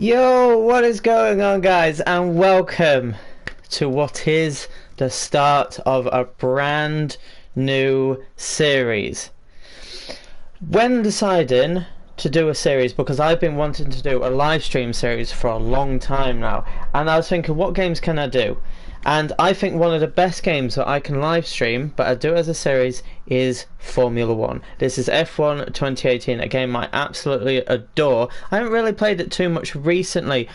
Yo, what is going on, guys, and welcome to what is the start of a brand new series. When deciding to do a series, because I've been wanting to do a live stream series for a long time now, and I was thinking, what games can I do? And I think one of the best games that I can live stream, but I do as a series, is Formula 1. This is F1 2018, a game I absolutely adore. I haven't really played it too much recently,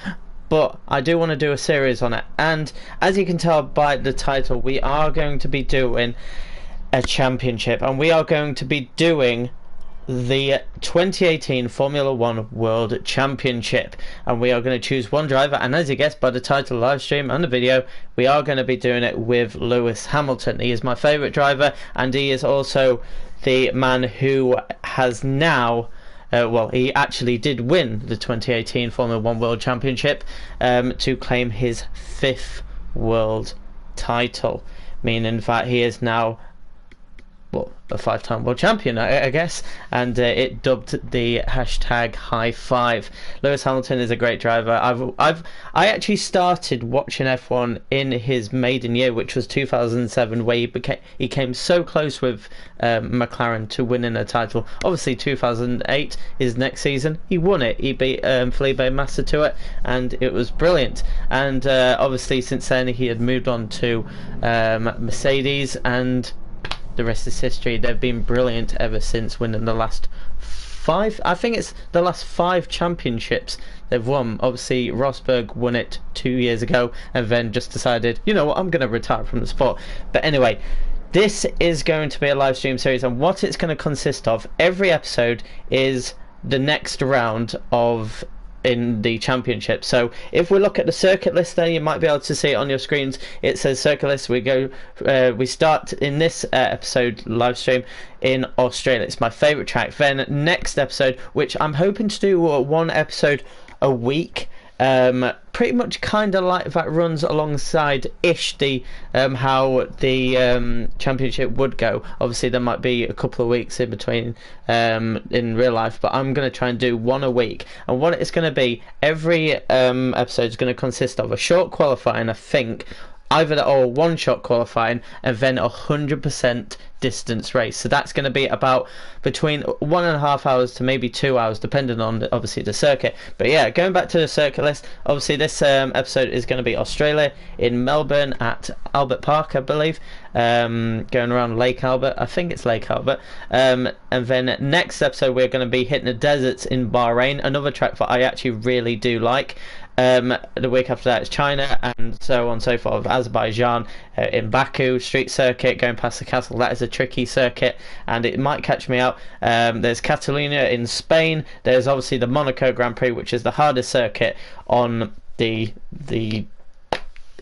but I do want to do a series on it. And as you can tell by the title, we are going to be doing a championship, and we are going to be doing the 2018 Formula 1 World Championship, and we are going to choose one driver, and as you guessed by the title, live stream and the video, we are going to be doing it with Lewis Hamilton. He is my favourite driver, and he is also the man who has now well, he actually did win the 2018 Formula 1 World Championship to claim his 5th world title, meaning that he is now, well, a 5-time world champion, I guess, and it dubbed the hashtag high five. Lewis Hamilton is a great driver. I actually started watching F1 in his maiden year, which was 2007, where he came so close with McLaren to winning a title. Obviously 2008, his next season, he won it. He beat Felipe Massa to it, and it was brilliant. And obviously since then he had moved on to Mercedes, and the rest is history. They've been brilliant ever since winning the last 5, I think it's the last 5 championships they've won. Obviously Rosberg won it 2 years ago and then just decided, you know what, I'm going to retire from the sport. But anyway, this is going to be a live stream series, and what it's going to consist of, every episode is the next round of in the championship. So if we look at the circuit list there, you might be able to see it on your screens. It says circuit list. We start in this episode live stream in Australia. It's my favorite track. Then next episode, which I'm hoping to do one episode a week, pretty much kind of like that, runs alongside ish the how the championship would go. Obviously there might be a couple of weeks in between in real life, but I'm going to try and do one a week. And what it's going to be, every episode is going to consist of a short qualifying, I think, either that or one shot qualifying, and then 100% distance race. So that's going to be about between 1.5 hours to maybe 2 hours, depending on obviously the circuit. But yeah, going back to the circuit list, obviously this episode is going to be Australia, in Melbourne at Albert Park, I believe, going around Lake Albert. I think it's Lake Albert. And then next episode we're going to be hitting the deserts in Bahrain, another track that I actually really do like. The week after that is China, and so on and so forth. Azerbaijan, in Baku, street circuit, going past the castle. That is a tricky circuit, and it might catch me out. There's Catalonia in Spain. There's obviously the Monaco Grand Prix, which is the hardest circuit on the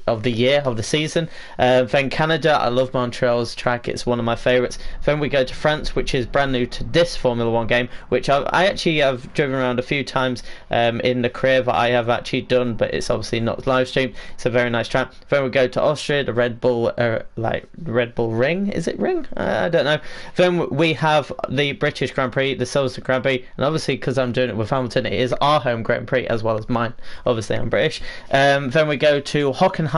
of the year, of the season. Then Canada, I love Montreal's track, it's one of my favourites. Then we go to France, which is brand new to this Formula 1 game, which I actually have driven around a few times in the career that I have actually done, but it's obviously not live streamed. It's a very nice track. Then we go to Austria, the Red Bull Red Bull Ring, is it Ring? I don't know. Then we have the British Grand Prix, the Silverstone Grand Prix, and obviously because I'm doing it with Hamilton, it is our home Grand Prix as well as mine. Obviously I'm British. Then we go to Hockenheim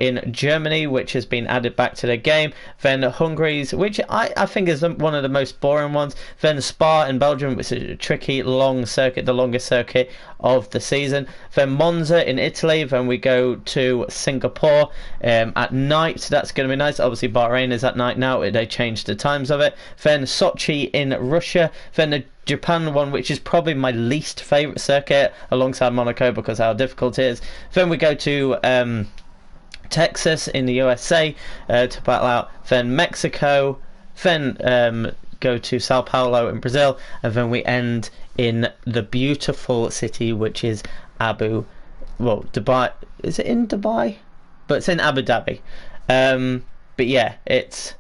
in Germany, which has been added back to the game. Then Hungary's, which I think is one of the most boring ones. Then Spa in Belgium, which is a tricky long circuit, the longest circuit of the season. Then Monza in Italy. Then we go to Singapore at night, so that's going to be nice. Obviously Bahrain is at night now, they changed the times of it. Then Sochi in Russia. Then the Japan one, which is probably my least favourite circuit alongside Monaco because how difficult it is. Then we go to Texas in the USA to battle out. Then Mexico. Then go to Sao Paulo in Brazil, and then we end in the beautiful city which is Dubai. Is it in Dubai? But it's in Abu Dhabi. But yeah, it's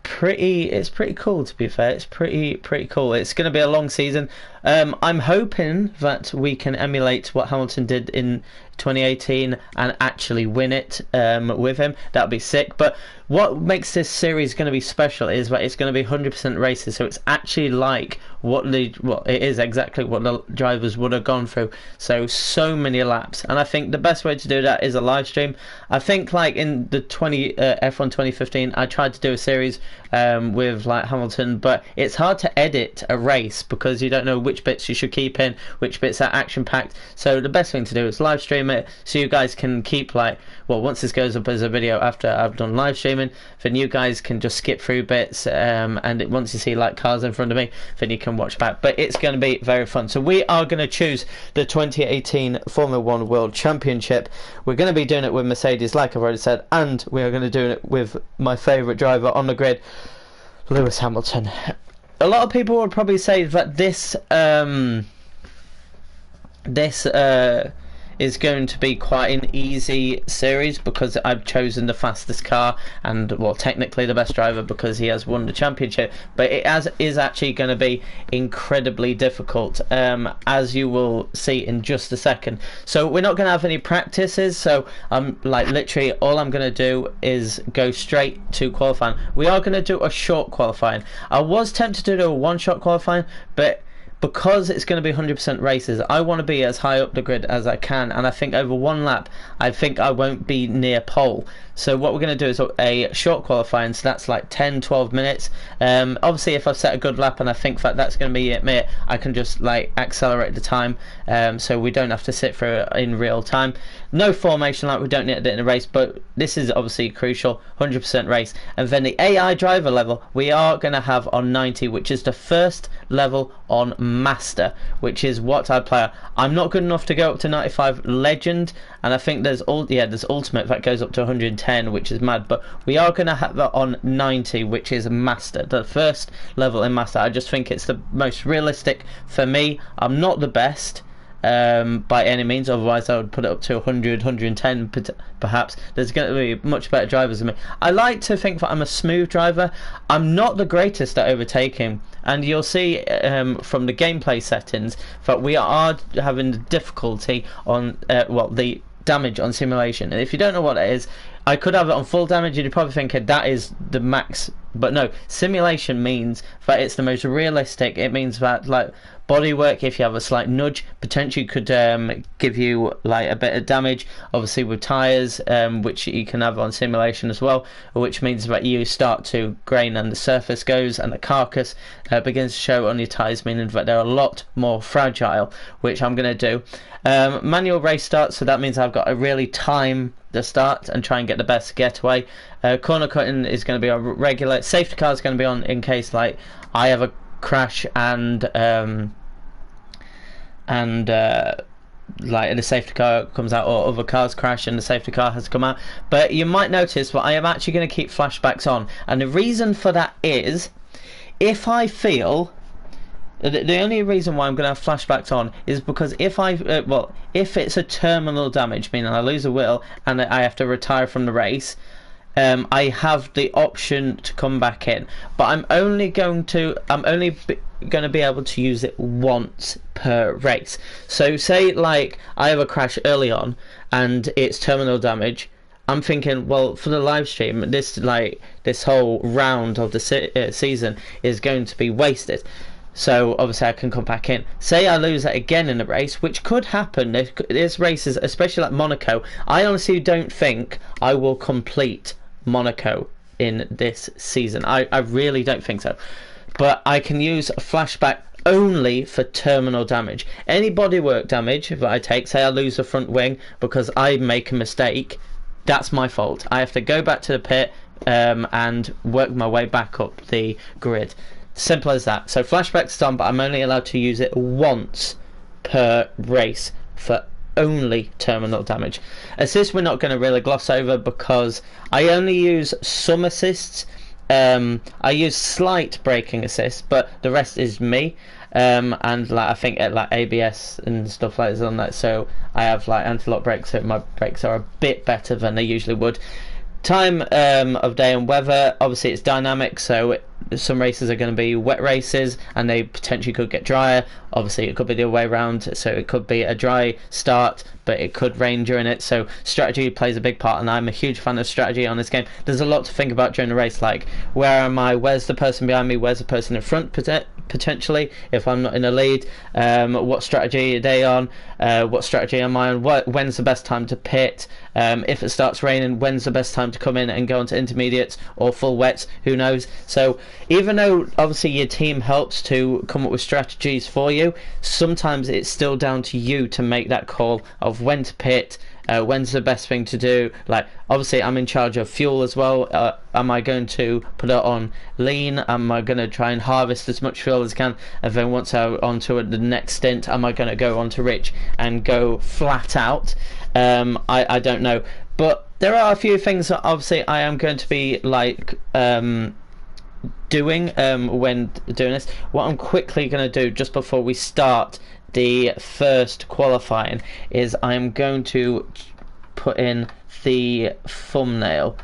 pretty cool, to be fair. It's pretty cool. It's going to be a long season. I'm hoping that we can emulate what Hamilton did in 2018 and actually win it with him. That would be sick. But what makes this series going to be special is that it's going to be 100% races, so it's actually like it is exactly what the drivers would have gone through. So many laps, and I think the best way to do that is a live stream. I think like in the F1 2015, I tried to do a series with like Hamilton, but it's hard to edit a race because you don't know which bits you should keep in, which bits are action packed. So the best thing to do is live stream it, so you guys can keep like, well, once this goes up as a video after I've done live streaming, then you guys can just skip through bits, and once you see like cars in front of me, then you can watch back. But it's going to be very fun. So we are going to choose the 2018 Formula 1 World Championship. We're going to be doing it with Mercedes, like I've already said, and we are going to do it with my favourite driver on the grid, Lewis Hamilton. A lot of people would probably say that this is going to be quite an easy series because I've chosen the fastest car and, well, technically the best driver because he has won the championship, but it is actually going to be incredibly difficult, as you will see in just a second. So we're not going to have any practices, so like literally all I'm going to do is go straight to qualifying. We are going to do a short qualifying. I was tempted to do a one-shot qualifying, but because it's going to be 100% races, I want to be as high up the grid as I can, and I think over one lap I think I won't be near pole. So what we're going to do is a short qualifying, so that's like 10-12 minutes. Obviously if I've set a good lap and I think that that's going to be it, I can just like accelerate the time, so we don't have to sit through it in real time. No formation, like we don't need it in a race, but this is obviously crucial, 100% race. And then the AI driver level we are going to have on 90, which is the first level on Master, which is what I play. I'm not good enough to go up to 95 Legend, and I think there's Ultimate that goes up to 110, which is mad, but we are going to have that on 90, which is Master, the first level in Master. I just think it's the most realistic for me. I'm not the best by any means, otherwise I would put it up to 100, 110 perhaps. There's going to be much better drivers than me. I like to think that I'm a smooth driver. I'm not the greatest at overtaking, and you'll see from the gameplay settings that we are having the difficulty on the damage on simulation. And if you don't know what it is, I could have it on full damage and you're probably thinking that is the max, but no, simulation means that it's the most realistic. It means that like bodywork, if you have a slight nudge, potentially could give you like a bit of damage, obviously with tyres, which you can have on simulation as well, which means that you start to grain and the surface goes and the carcass begins to show on your tyres, meaning that they're a lot more fragile, which I'm going to do. Manual race start, so that means I've got to really time the start and try and get the best getaway. Corner cutting is going to be on regular. Safety car is going to be on in case like I have a crash and like the safety car comes out, or other cars crash and the safety car has to come out. But you might notice that I am actually going to keep flashbacks on, and the reason for that is if I feel the only reason why I'm going to have flashbacks on is because if if it's a terminal damage, meaning I lose a wheel and I have to retire from the race, I have the option to come back in, but I'm only going to be able to use it once per race. So say like I have a crash early on and it's terminal damage, I'm thinking, well, for the live stream, this whole round of the season is going to be wasted. So obviously I can come back in. Say I lose it again in a race, which could happen. There's races, especially like Monaco. I honestly don't think I will complete Monaco in this season. I really don't think so. But I can use a flashback only for terminal damage. Any bodywork damage that I take, say I lose the front wing because I make a mistake, that's my fault. I have to go back to the pit and work my way back up the grid. Simple as that. So flashback's done, but I'm only allowed to use it once per race for only terminal damage. Assists we're not going to really gloss over because I only use some assists. I use slight braking assists, but the rest is me. And like I think like ABS and stuff like that on that. So I have like anti-lock brakes, so my brakes are a bit better than they usually would. Time of day and weather, obviously it's dynamic, so some races are going to be wet races and they potentially could get drier. Obviously it could be the other way around, so it could be a dry start but it could rain during it, so strategy plays a big part, and I'm a huge fan of strategy on this game. There's a lot to think about during the race, like where am I, where's the person behind me, where's the person in front potentially if I'm not in the lead, what strategy are they on, what strategy am I on, when's the best time to pit, if it starts raining, when's the best time to come in and go into intermediates or full wets, who knows. So even though obviously your team helps to come up with strategies for you, sometimes it's still down to you to make that call of when to pit, when's the best thing to do. Like obviously I'm in charge of fuel as well. Am I going to put it on lean, am I going to try and harvest as much fuel as I can, and then once I'm onto the next stint am I going to go on to rich and go flat out. I don't know, but there are a few things that obviously I am going to be like doing when doing this. What I'm quickly going to do just before we start the first qualifying is I'm going to put in the thumbnail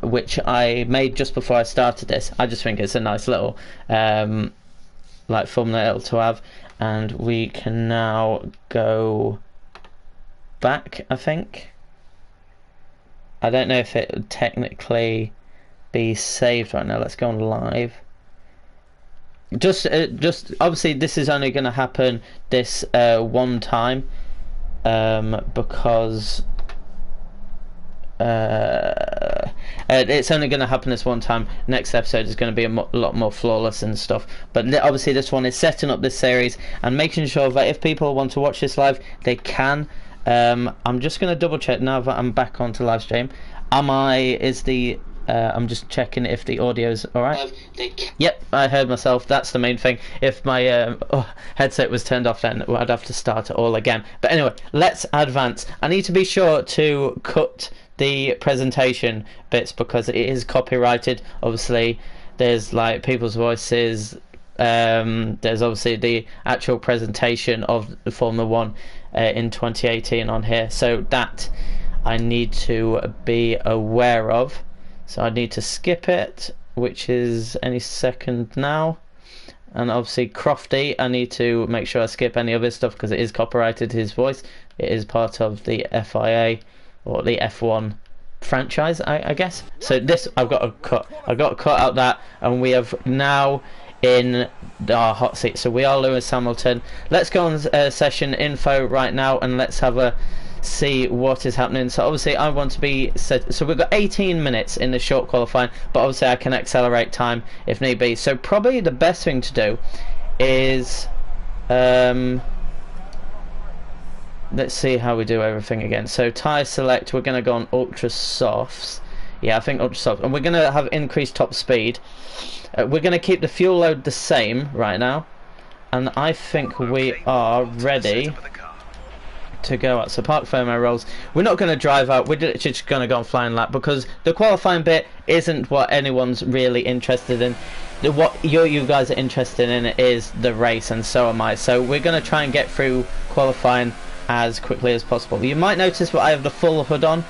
which I made just before I started this. I just think it's a nice little like thumbnail to have, and we can now go back. I think I don't know if it would technically be saved right now. Let's go on live. Just obviously this is only going to happen this one time because it's only going to happen this one time. Next episode is going to be a lot more flawless and stuff, but obviously this one is setting up this series and making sure that if people want to watch this live they can. I'm just going to double check now that I'm back onto live stream. I'm just checking if the audio's alright. Yep, I heard myself. That's the main thing. If my headset was turned off, then I'd have to start it all again. But anyway, let's advance. I need to be sure to cut the presentation bits because it is copyrighted. Obviously, there's like people's voices. There's obviously the actual presentation of the Formula 1 in 2018 on here. So that I need to be aware of. So I need to skip it, which is any second now. And obviously Crofty, I need to make sure I skip any of his stuff because it is copyrighted, his voice. It is part of the FIA or the F1 franchise, I guess. So this I've got to cut out that, and we have now in our hot seat. So we are Lewis Hamilton. Let's go on session info right now and let's have a see what is happening. So obviously I want to be set, so we've got 18 minutes in the short qualifying, but obviously I can accelerate time if need be. So probably the best thing to do is let's see how we do everything again. So tyre select, we're going to go on ultra softs. Yeah, I think ultra soft, and we're going to have increased top speed. We're going to keep the fuel load the same right now, and I think we are ready to go out. So park firmware rolls. We're not going to drive out, we're just going to go on flying lap because the qualifying bit isn't what anyone's really interested in. What you guys are interested in is the race, and so am I. So we're going to try and get through qualifying as quickly as possible. You might notice that I have the full hood on,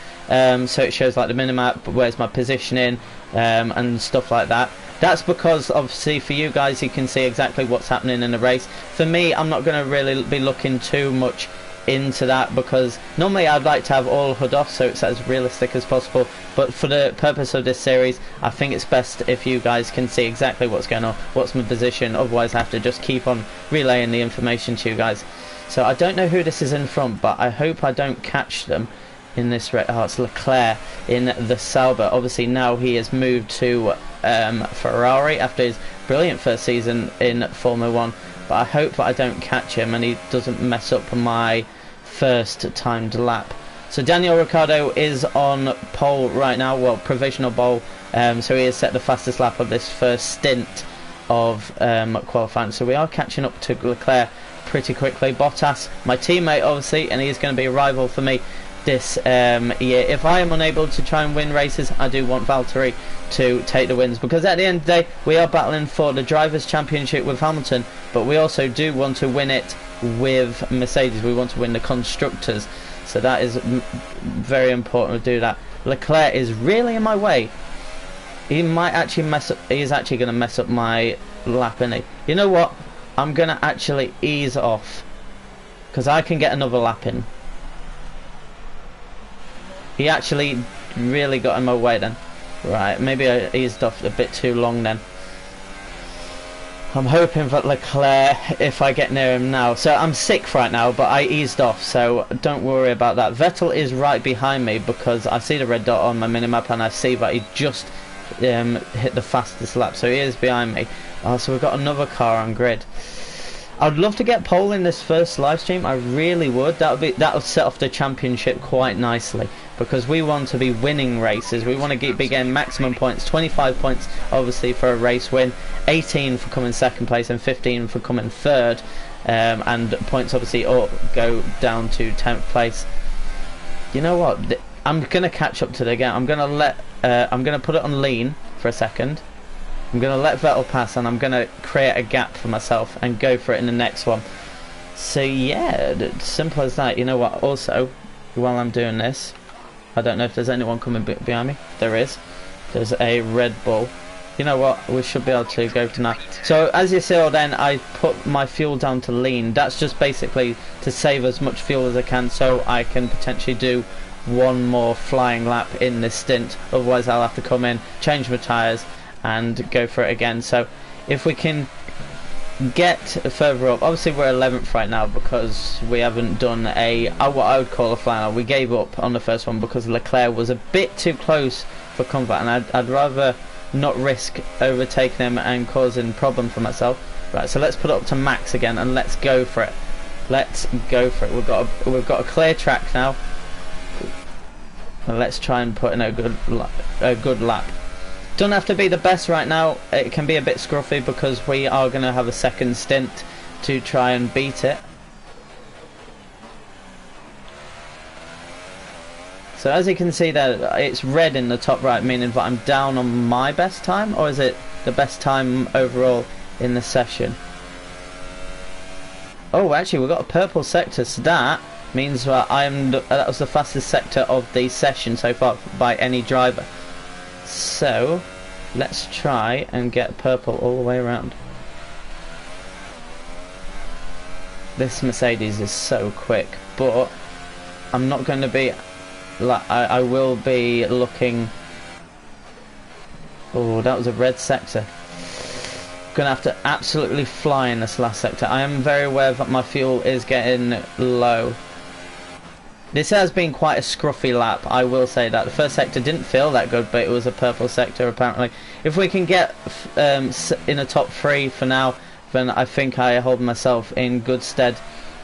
so it shows like the minimap, where's my positioning, and stuff like that. That's because obviously for you guys you can see exactly what's happening in the race. For me, I'm not going to really be looking too much into that because normally I'd like to have all hood off so it's as realistic as possible, but for the purpose of this series I think it's best if you guys can see exactly what's going on, what's my position. Otherwise I have to just keep on relaying the information to you guys. So I don't know who this is in front, but I hope I don't catch them in this race. Oh, it's Leclerc in the Sauber. Obviously now he has moved to Ferrari after his brilliant first season in Formula 1, but I hope that I don't catch him and he doesn't mess up my first timed lap. So Daniel Ricciardo is on pole right now, well, provisional pole, so he has set the fastest lap of this first stint of qualifying. So we are catching up to Leclerc pretty quickly. Bottas, my teammate obviously, and he's going to be a rival for me this year. If I am unable to try and win races, I do want Valtteri to take the wins, because at the end of the day we are battling for the Drivers' Championship with Hamilton, but we also do want to win it with Mercedes. We want to win the Constructors, so that is very important to do that. Leclerc is really in my way. He might actually mess up. He's actually going to mess up my lap, isn't he? You know what? I'm going to actually ease off, because I can get another lap in. He actually really got in my way then. Right, maybe I eased off a bit too long then. I'm hoping that Leclerc, if I get near him now. So I'm sick right now, but I eased off, so don't worry about that. Vettel is right behind me because I see the red dot on my minimap and I see that he just hit the fastest lap, so he is behind me. So we've got another car on grid. I'd love to get pole in this first live stream. I really would. That would set off the championship quite nicely, because we want to be winning races. We want to be getting maximum points. 25 points obviously for a race win, 18 for coming second place, and 15 for coming third. And points obviously all go down to 10th place. You know what? I'm gonna catch up to the game. I'm gonna put it on lean for a second. I'm going to let Vettel pass, and I'm going to create a gap for myself and go for it in the next one. So yeah, simple as that. You know what, also, while I'm doing this, I don't know if there's anyone coming behind me. There is. There's a Red Bull. You know what, we should be able to go to now. So as you saw then, I put my fuel down to lean. That's just basically to save as much fuel as I can, so I can potentially do one more flying lap in this stint. Otherwise I'll have to come in, change my tyres, and go for it again. So if we can get further up, obviously we're 11th right now because we haven't done what I would call a final. We gave up on the first one because Leclerc was a bit too close for comfort, and I'd rather not risk overtaking him and causing problem for myself. Right, so let's put it up to max again and let's go for it. Let's go for it. We've got a clear track now, and let's try and put in a good lap. Don't have to be the best right now. It can be a bit scruffy because we are going to have a second stint to try and beat it. So as you can see there, it's red in the top right, meaning that I'm down on my best time, or is it the best time overall in the session? Oh, actually we've got a purple sector, so that means that that was the fastest sector of the session so far by any driver. So let's try and get purple all the way around. This Mercedes is so quick, but I'm not going to be like, I will be looking. Oh, that was a red sector. Gonna have to absolutely fly in this last sector. I am very aware that my fuel is getting low. This has been quite a scruffy lap, I will say that. The first sector didn't feel that good, but it was a purple sector apparently. If we can get in the top 3 for now, then I think I hold myself in good stead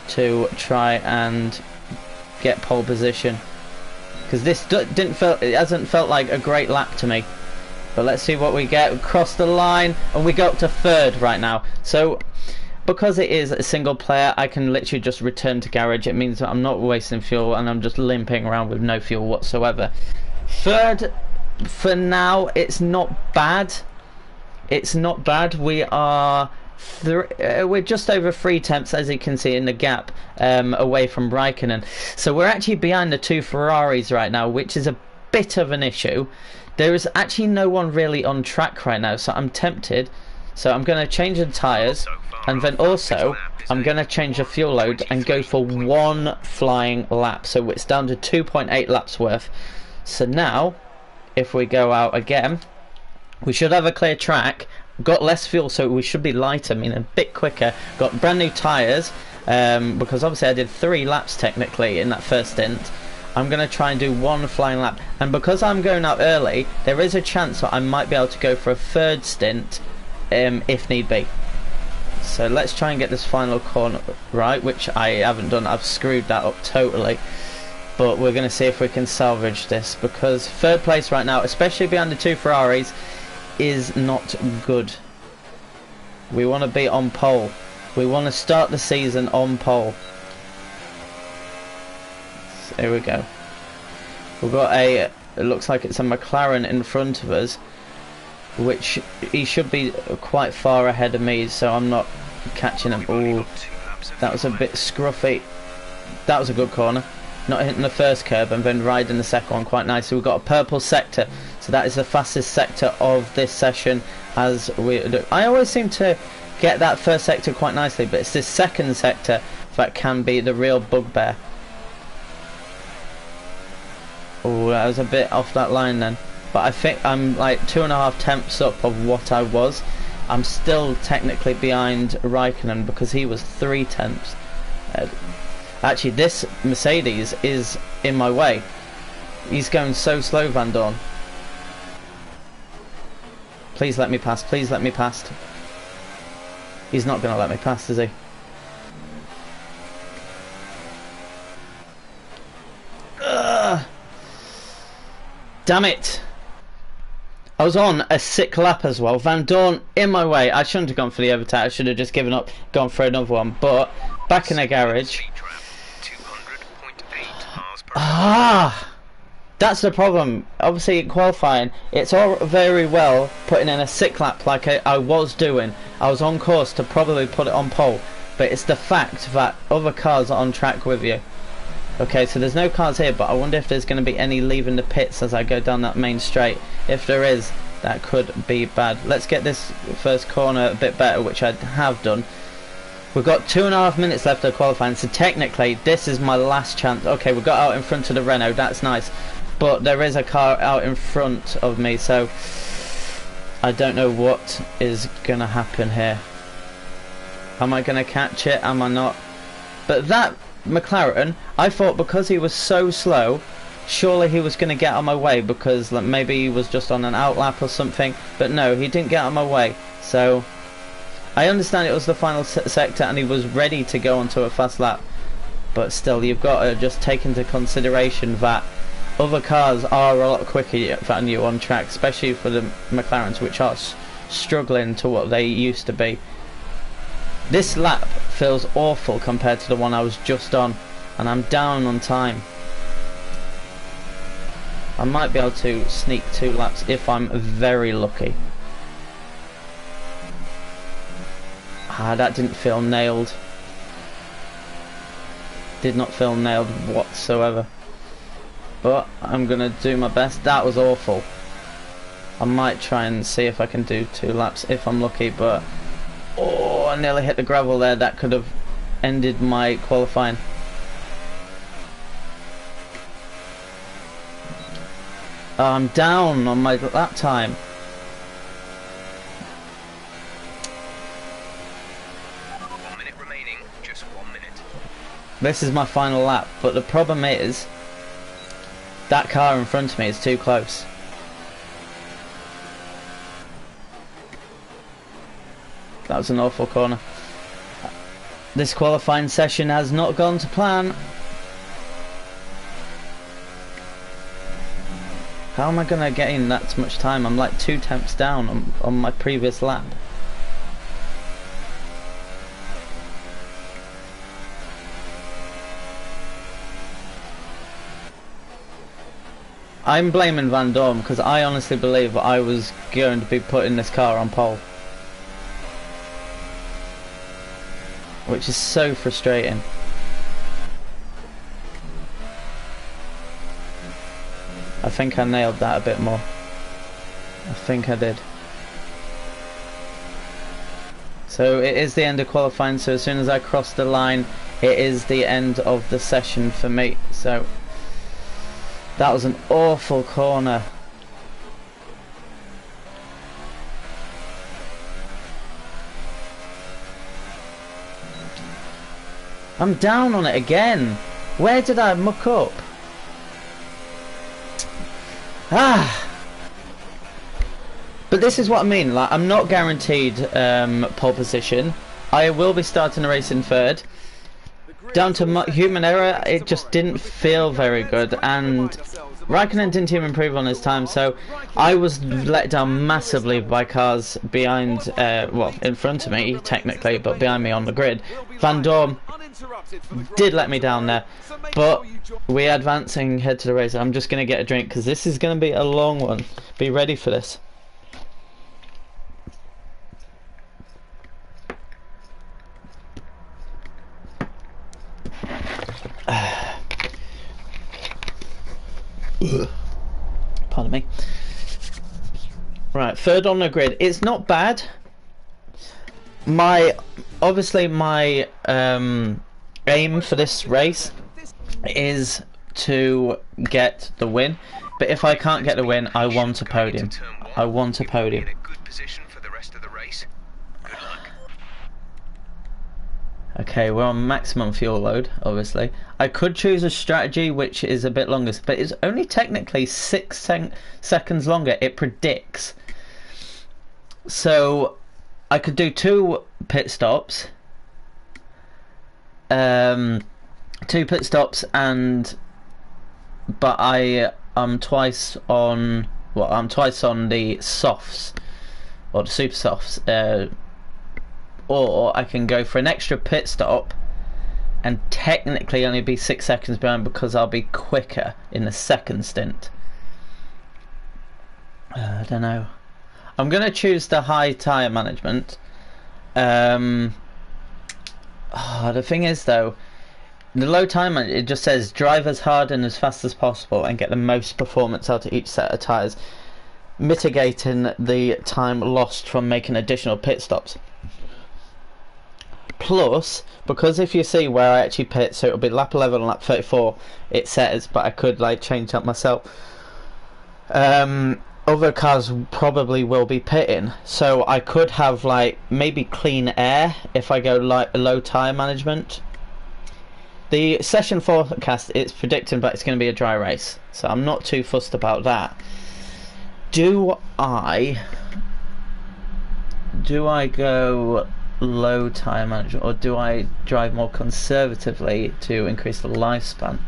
to try and get pole position. Because this hasn't felt like a great lap to me. But let's see what we get. We cross the line and we go up to 3rd right now. So because it is a single player, I can literally just return to garage. It means that I'm not wasting fuel and I'm just limping around with no fuel whatsoever. 3rd for now, it's not bad. It's not bad. We are we're just over 3 tenths, as you can see in the gap, away from Raikkonen. So we're actually behind the 2 Ferraris right now, which is a bit of an issue. There is actually no one really on track right now, so I'm tempted. So I'm going to change the tyres, and then also I'm going to change the fuel load and go for 1 flying lap. So it's down to 2.8 laps worth. So now, if we go out again, we should have a clear track. Got less fuel, so we should be lighter, meaning a bit quicker. Got brand new tyres, because obviously I did 3 laps technically in that first stint. I'm going to try and do 1 flying lap, and because I'm going out early, there is a chance that I might be able to go for a 3rd stint if need be. So let's try and get this final corner right, which I haven't done. I've screwed that up totally, but we're going to see if we can salvage this, because 3rd place right now, especially behind the 2 Ferraris, is not good. We want to be on pole. We want to start the season on pole. So here we go. We've got it looks like it's a McLaren in front of us, which he should be quite far ahead of me, so I'm not catching him. Ooh, that was a bit scruffy. That was a good corner. Not hitting the first curb and then riding the second one quite nicely. We've got a purple sector, so So that is the fastest sector of this session. As we do, I always seem to get that first sector quite nicely, but it's this second sector that can be the real bugbear. Oh, I was a bit off that line then, but I think I'm like 2.5 tenths up of what I was. I'm still technically behind Raikkonen because he was 3 tenths. Actually, this Mercedes is in my way. He's going so slow, Van Dorn. Please let me pass. Please let me past. He's not going to let me pass, is he? Ugh. Damn it. I was on a sick lap as well. Van Dorn in my way. I shouldn't have gone for the overtake. I should have just given up, gone for another one. But back in the garage. Ah, that's the problem. Obviously, in qualifying, it's all very well putting in a sick lap like I was doing. I was on course to probably put it on pole. But it's the fact that other cars are on track with you. Okay, so there's no cars here, but I wonder if there's going to be any leaving the pits as I go down that main straight. If there is, that could be bad. Let's get this first corner a bit better, which I have done. We've got 2.5 minutes left of qualifying, so technically this is my last chance. Okay, we got out in front of the Renault, that's nice. But there is a car out in front of me, so I don't know what is going to happen here. Am I going to catch it? Am I not? But that McLaren, I thought because he was so slow, surely he was going to get on my way because like, maybe he was just on an outlap or something. But no, he didn't get on my way. So I understand it was the final sector and he was ready to go onto a fast lap. But still, you've got to just take into consideration that other cars are a lot quicker than you on track, especially for the McLarens, which are struggling to what they used to be. This lap feels awful compared to the one I was just on, and I'm down on time. I might be able to sneak 2 laps if I'm very lucky. Ah, that didn't feel nailed. Did not feel nailed whatsoever. But I'm gonna do my best. That was awful. I might try and see if I can do 2 laps if I'm lucky, but oh, I nearly hit the gravel there. That could have ended my qualifying. I'm down on my lap time. Just 1 minute. This is my final lap, but the problem is that car in front of me is too close. That was an awful corner. This qualifying session has not gone to plan. How am I going to get in that much time? I'm like 2 tenths down on my previous lap. I'm blaming Van Dorn because I honestly believe I was going to be putting this car on pole. Which is so frustrating. I think I nailed that a bit more. I think I did. So it is the end of qualifying, so as soon as I cross the line it is the end of the session for me. So that was an awful corner. I'm down on it again. Where did I muck up? Ah! But this is what I mean, like, I'm not guaranteed pole position. I will be starting a race in 3rd. Down to human error, it just didn't feel very good, and Raikkonen didn't even improve on his time, so I was let down massively by cars behind, well, in front of me, technically, but behind me on the grid. Van Dorn did let me down there, but we're advancing head to the race. I'm just going to get a drink, because this is going to be a long one. Be ready for this. Pardon me. Right, third on the grid. It's not bad. Obviously my aim for this race is to get the win, but if I can't get the win, I want a podium. I want a podium. Okay, we're on maximum fuel load, obviously. I could choose a strategy which is a bit longer, but it's only technically 6 seconds longer, it predicts. So I could do 2 pit stops. 2 pit stops, but I'm twice on the softs, or the super softs. Or I can go for an extra pit stop and technically only be 6 seconds behind because I'll be quicker in the second stint. I don't know. I'm going to choose the high tyre management. The thing is though, the low tyre management, it just says drive as hard and as fast as possible and get the most performance out of each set of tyres, mitigating the time lost from making additional pit stops. Plus, because if you see where I actually pit, so it'll be lap 11 and lap 34, it says, but I could like change that myself. Other cars probably will be pitting, so I could have like maybe clean air if I go like low tyre management. The session forecast, it's predicting that it's going to be a dry race, so I'm not too fussed about that. Do I go low tyre management, or do I drive more conservatively to increase the lifespan,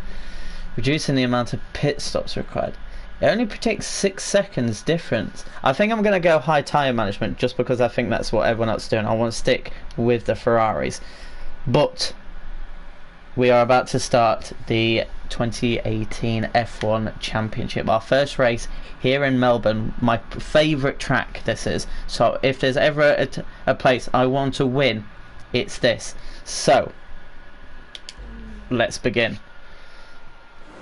reducing the amount of pit stops required? It only predicts 6 seconds difference. I think I'm going to go high tyre management just because I think that's what everyone else is doing. I want to stick with the Ferraris. But we are about to start the 2018 F1 Championship, our first race here in Melbourne. My favourite track this is, so if there's ever a place I want to win, it's this. So let's begin.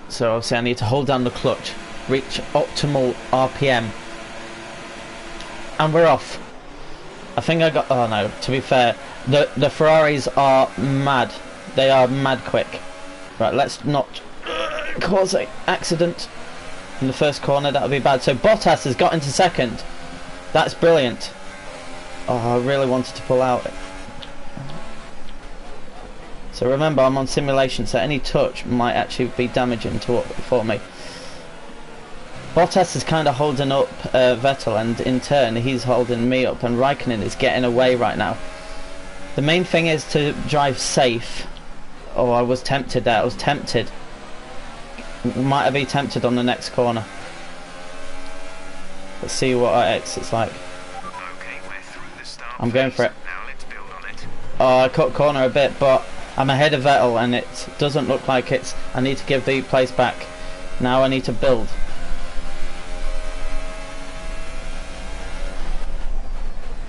So obviously I need to hold down the clutch, reach optimal RPM, and we're off. I think I got, oh no, to be fair, the Ferraris are mad. They are mad quick. Right, let's not cause an accident in the first corner. That would be bad. So Bottas has got into second. That's brilliant. Oh, I really wanted to pull out. So remember, I'm on simulation, so any touch might actually be damaging for me. Bottas is kind of holding up Vettel, and in turn he's holding me up, and Raikkonen is getting away right now. The main thing is to drive safe. Oh, I was tempted there. I was tempted. Might have been tempted on the next corner. Let's see what our exit's like. I'm going for it. Oh, I cut corner a bit, but I'm ahead of Vettel, and it doesn't look like it's... I need to give the place back. Now I need to build.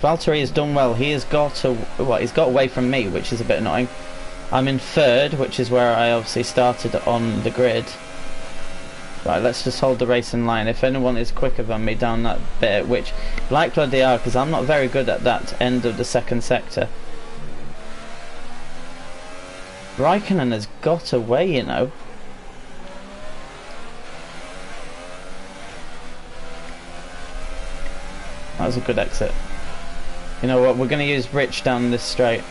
Valtteri has done well. He has got he's got away from me, which is a bit annoying. I'm in third, which is where I obviously started on the grid. Right, let's just hold the race in line. If anyone is quicker than me down that bit, which likely they are, because I'm not very good at that end of the second sector. Raikkonen has got away, you know. That was a good exit. You know what, we're going to use Rich down this straight.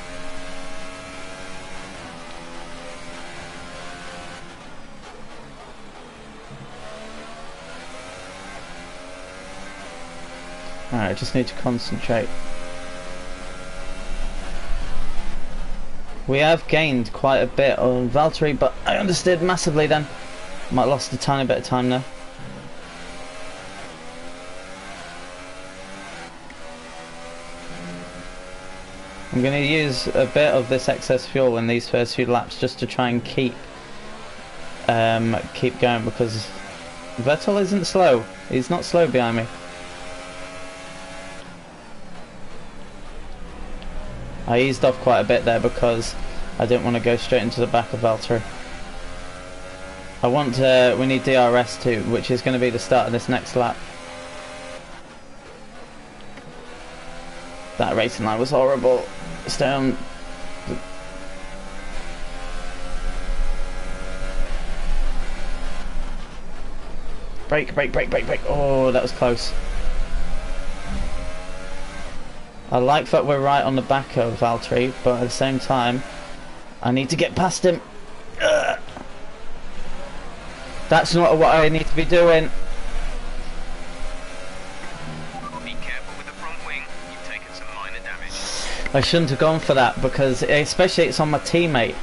Alright, I just need to concentrate. We have gained quite a bit on Valtteri, but I understood massively then. Might have lost a tiny bit of time there. I'm going to use a bit of this excess fuel in these first few laps just to try and keep going, because Vettel isn't slow. He's not slow behind me. I eased off quite a bit there because I didn't want to go straight into the back of Valtteri. We need DRS too, which is going to be the start of this next lap. That racing line was horrible. Stay on. Brake, brake, brake, brake, brake. Oh, that was close. I like that we're right on the back of Valtteri, but at the same time, I need to get past him. Ugh. That's not what I need to be doing. Be careful with the front wing. You've taken some minor damage. I shouldn't have gone for that because, especially, it's on my teammate.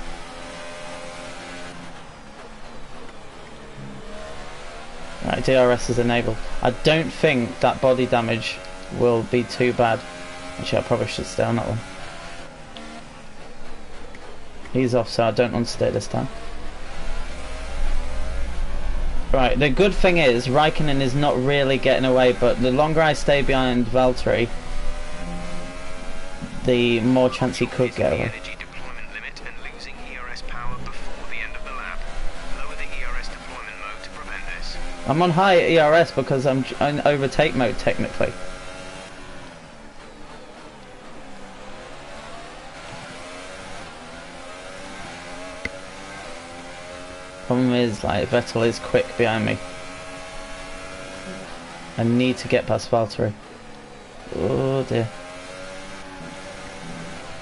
Right, DRS is enabled. I don't think that body damage will be too bad. Actually, I probably should stay on that one. He's off, so I don't understay this time. Right, the good thing is, Raikkonen is not really getting away, but the longer I stay behind Valtteri, the more chance he could get away. I'm on high ERS because I'm in overtake mode, technically. Problem is, like, Vettel is quick behind me. I need to get past Valtteri. Oh dear.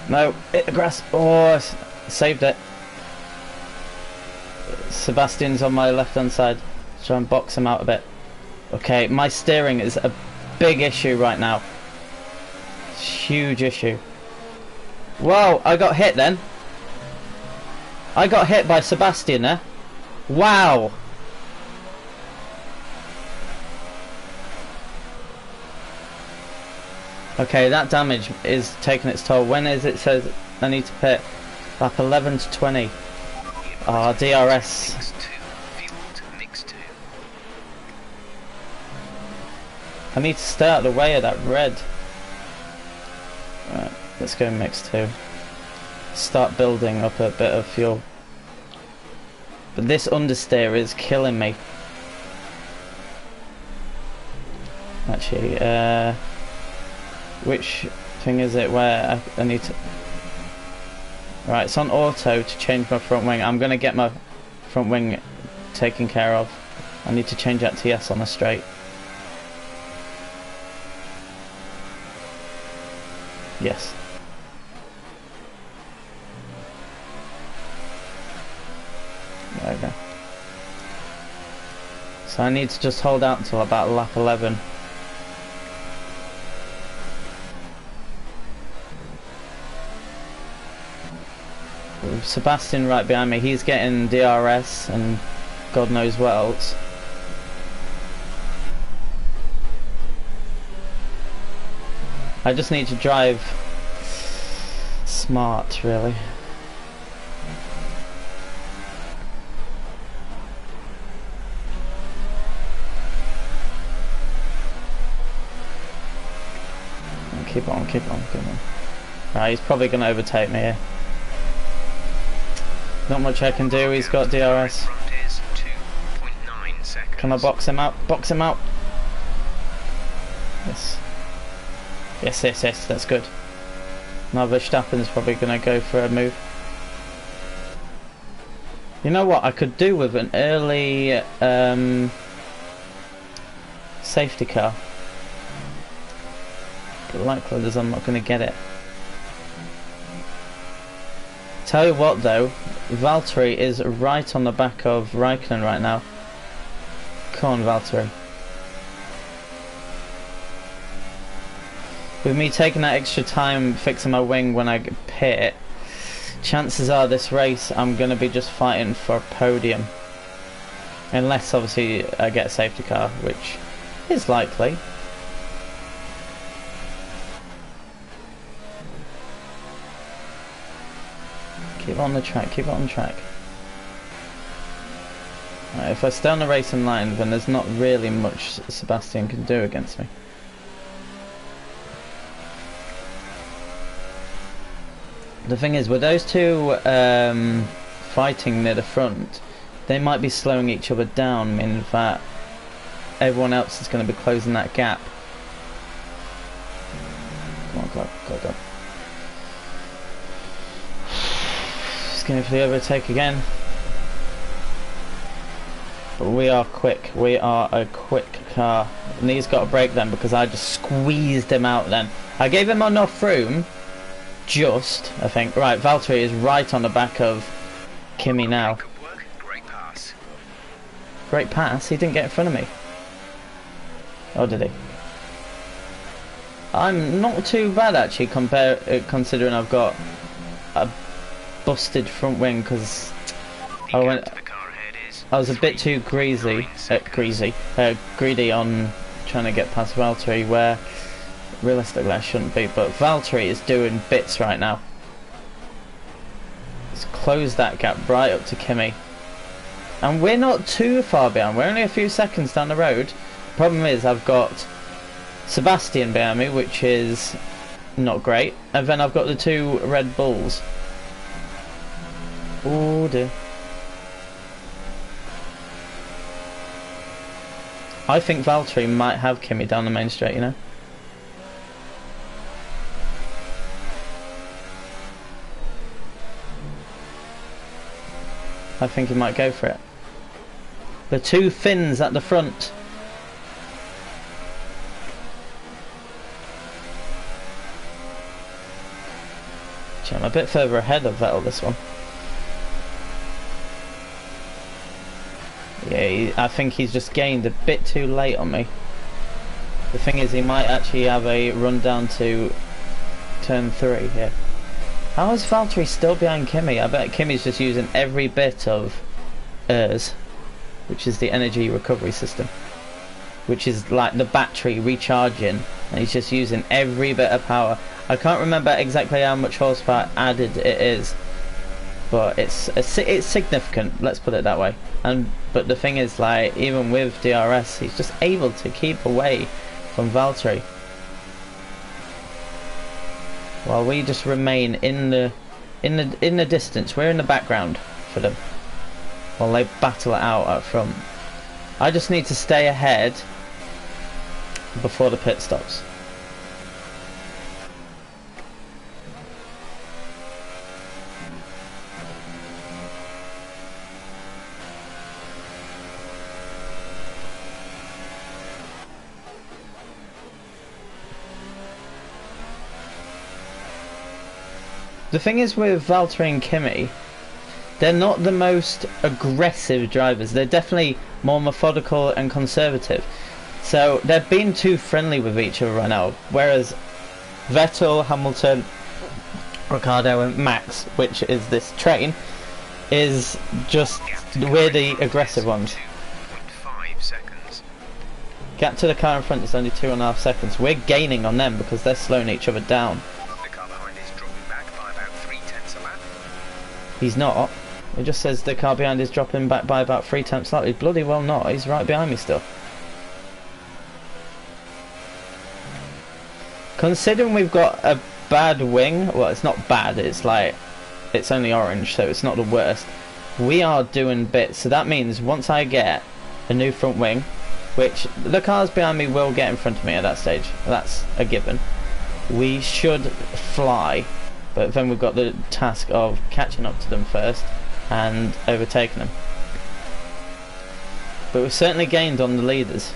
No, hit the grass. Oh, saved it. Sebastian's on my left hand side. Try and box him out a bit. Okay, my steering is a big issue right now. Huge issue. Whoa, I got hit then. I got hit by Sebastian there. Wow. Okay, that damage is taking its toll. When is it says I need to pit? Lap 11 to 20. Ah, DRS. I need to stay out of the way of that red. Right, let's go mix 2. Start building up a bit of fuel. But this understeer is killing me. Actually, which thing is it where I need to... Right, it's on auto to change my front wing. I'm going to get my front wing taken care of. I need to change that to yes on the straight. Yes. There we go. So I need to just hold out until about lap 11. With Sebastian right behind me, he's getting DRS and God knows what else. I just need to drive smart, really. Keep on, keep on, keep on. Right, he's probably going to overtake me here. Not much I can do, he's got DRS. Can I box him out? Box him out! Yes. Yes, yes, yes, that's good. Now Verstappen's probably going to go for a move. You know what I could do with an early safety car? But the likelihood is I'm not going to get it. Tell you what though, Valtteri is right on the back of Raikkonen right now. Come on, Valtteri. With me taking that extra time fixing my wing when I pit, chances are this race I'm going to be just fighting for a podium. Unless obviously I get a safety car, which is likely. Keep on the track, keep it on track. Right, if I stay on the racing line, then there's not really much Sebastian can do against me. The thing is, with those two fighting near the front, they might be slowing each other down, meaning that everyone else is going to be closing that gap. Come on, go. Just going for the overtake again. But we are quick. We are a quick car. And he's got to brake then because I just squeezed him out then. I gave him enough room. Just, I think. Right, Valtteri is right on the back of Kimi now. Good work. Great pass. Great pass? He didn't get in front of me. Oh, did he? I'm not too bad actually, considering I've got a busted front wing because I was a bit too greedy on trying to get past Valtteri, where realistically I shouldn't be. But Valtteri is doing bits right now. Let's close that gap right up to Kimi, and we're not too far behind. We're only a few seconds down the road. Problem is I've got Sebastian behind me, which is not great, and then I've got the two Red Bulls. Oh dear. I think Valtteri might have Kimi down the main straight, you know. I think he might go for it. The two Finns at the front. I'm a bit further ahead of Vettel this one. Yeah, I think he's just gained a bit too late on me. The thing is, he might actually have a run down to turn 3 here. How is Valtteri still behind Kimi? I bet Kimi's just using every bit of ERS, which is the energy recovery system, which is like the battery recharging, and he's just using every bit of power. I can't remember exactly how much horsepower added it is, but it's significant, let's put it that way. But the thing is, like, even with DRS, he's just able to keep away from Valtteri, while we just remain in the distance. We're in the background for them while they battle it out up front. I just need to stay ahead before the pit stops. The thing is with Valtteri and Kimi, they're not the most aggressive drivers. They're definitely more methodical and conservative. So they're being too friendly with each other right now. Whereas Vettel, Hamilton, Ricciardo and Max, which is this train, is just, we're the aggressive ones. 2.5 seconds. Gap to the car in front is only 2.5 seconds. We're gaining on them because they're slowing each other down. The car behind is dropping back by about 0.3 a lap. He's not. It just says the car behind is dropping back by about 0.3 laps. He's bloody well not. He's right behind me still. Considering we've got a bad wing, well, it's not bad, it's like, it's only orange, so it's not the worst. We are doing bits, so that means once I get a new front wing, which the cars behind me will get in front of me at that stage, that's a given, we should fly. But then we've got the task of catching up to them first and overtaking them. But we've certainly gained on the leaders.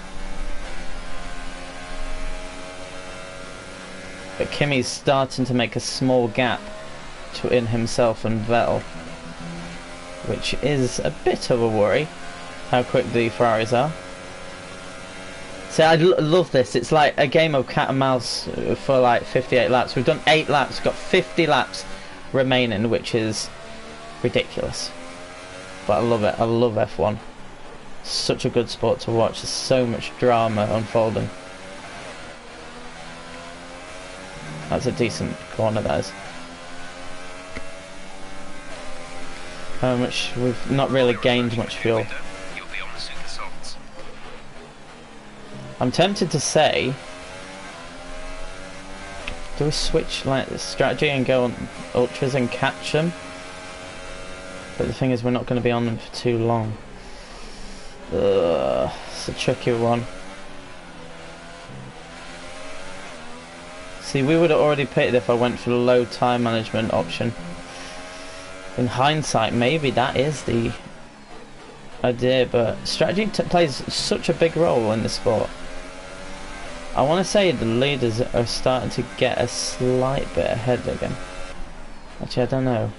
But Kimi's starting to make a small gap in himself and Vettel, which is a bit of a worry, how quick the Ferraris are. So I love this. It's like a game of cat and mouse for like 58 laps. We've done 8 laps, we've got 50 laps remaining, which is ridiculous. But I love it. I love F1. Such a good sport to watch. There's so much drama unfolding. That's a decent corner, that is. How much? We've not really gained much fuel. You'll be on the super softs. I'm tempted to say, do we switch like the strategy and go on ultras and catch them? But the thing is, we're not going to be on them for too long. It's a tricky one. See, we would have already pitted if I went for the low time management option. In hindsight, maybe that is the idea, but strategy plays such a big role in the sport. I want to say the leaders are starting to get a slight bit ahead again. Actually, I don't know.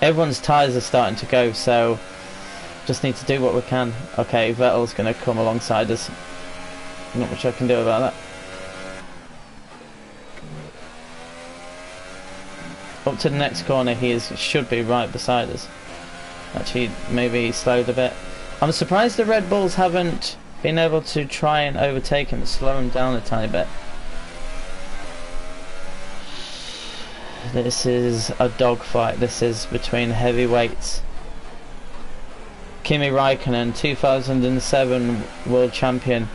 Everyone's tyres are starting to go, so just need to do what we can. Okay, Vettel's going to come alongside us. Not much I can do about that. Up to the next corner, should be right beside us. Actually, maybe he slowed a bit. I'm surprised the Red Bulls haven't been able to try and overtake him, slow him down a tiny bit. This is a dogfight. This is between heavyweights. Kimi Raikkonen, 2007 world champion.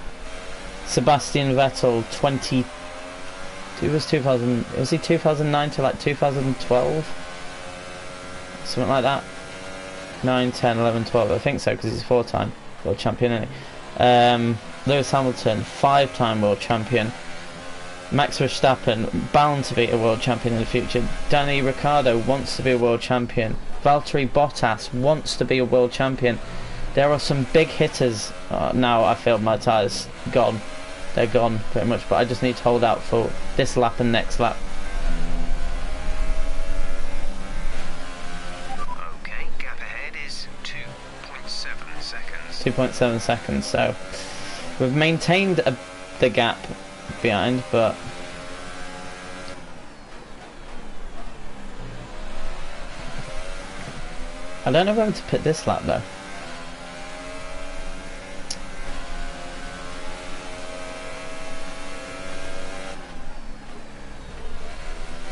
Sebastian Vettel, was he 2009 to like 2012? Something like that. 9, 10, 11, 12. I think so, because he's 4-time world champion, isn't he? Lewis Hamilton, 5-time world champion. Max Verstappen, bound to be a world champion in the future. Danny Ricciardo wants to be a world champion. Valtteri Bottas wants to be a world champion. There are some big hitters. Now I feel my tyres gone. They're gone pretty much, but I just need to hold out for this lap and next lap. Okay, gap ahead is 2.7 seconds. 2.7 seconds, so we've maintained the gap behind, but I don't know whether to pit this lap though.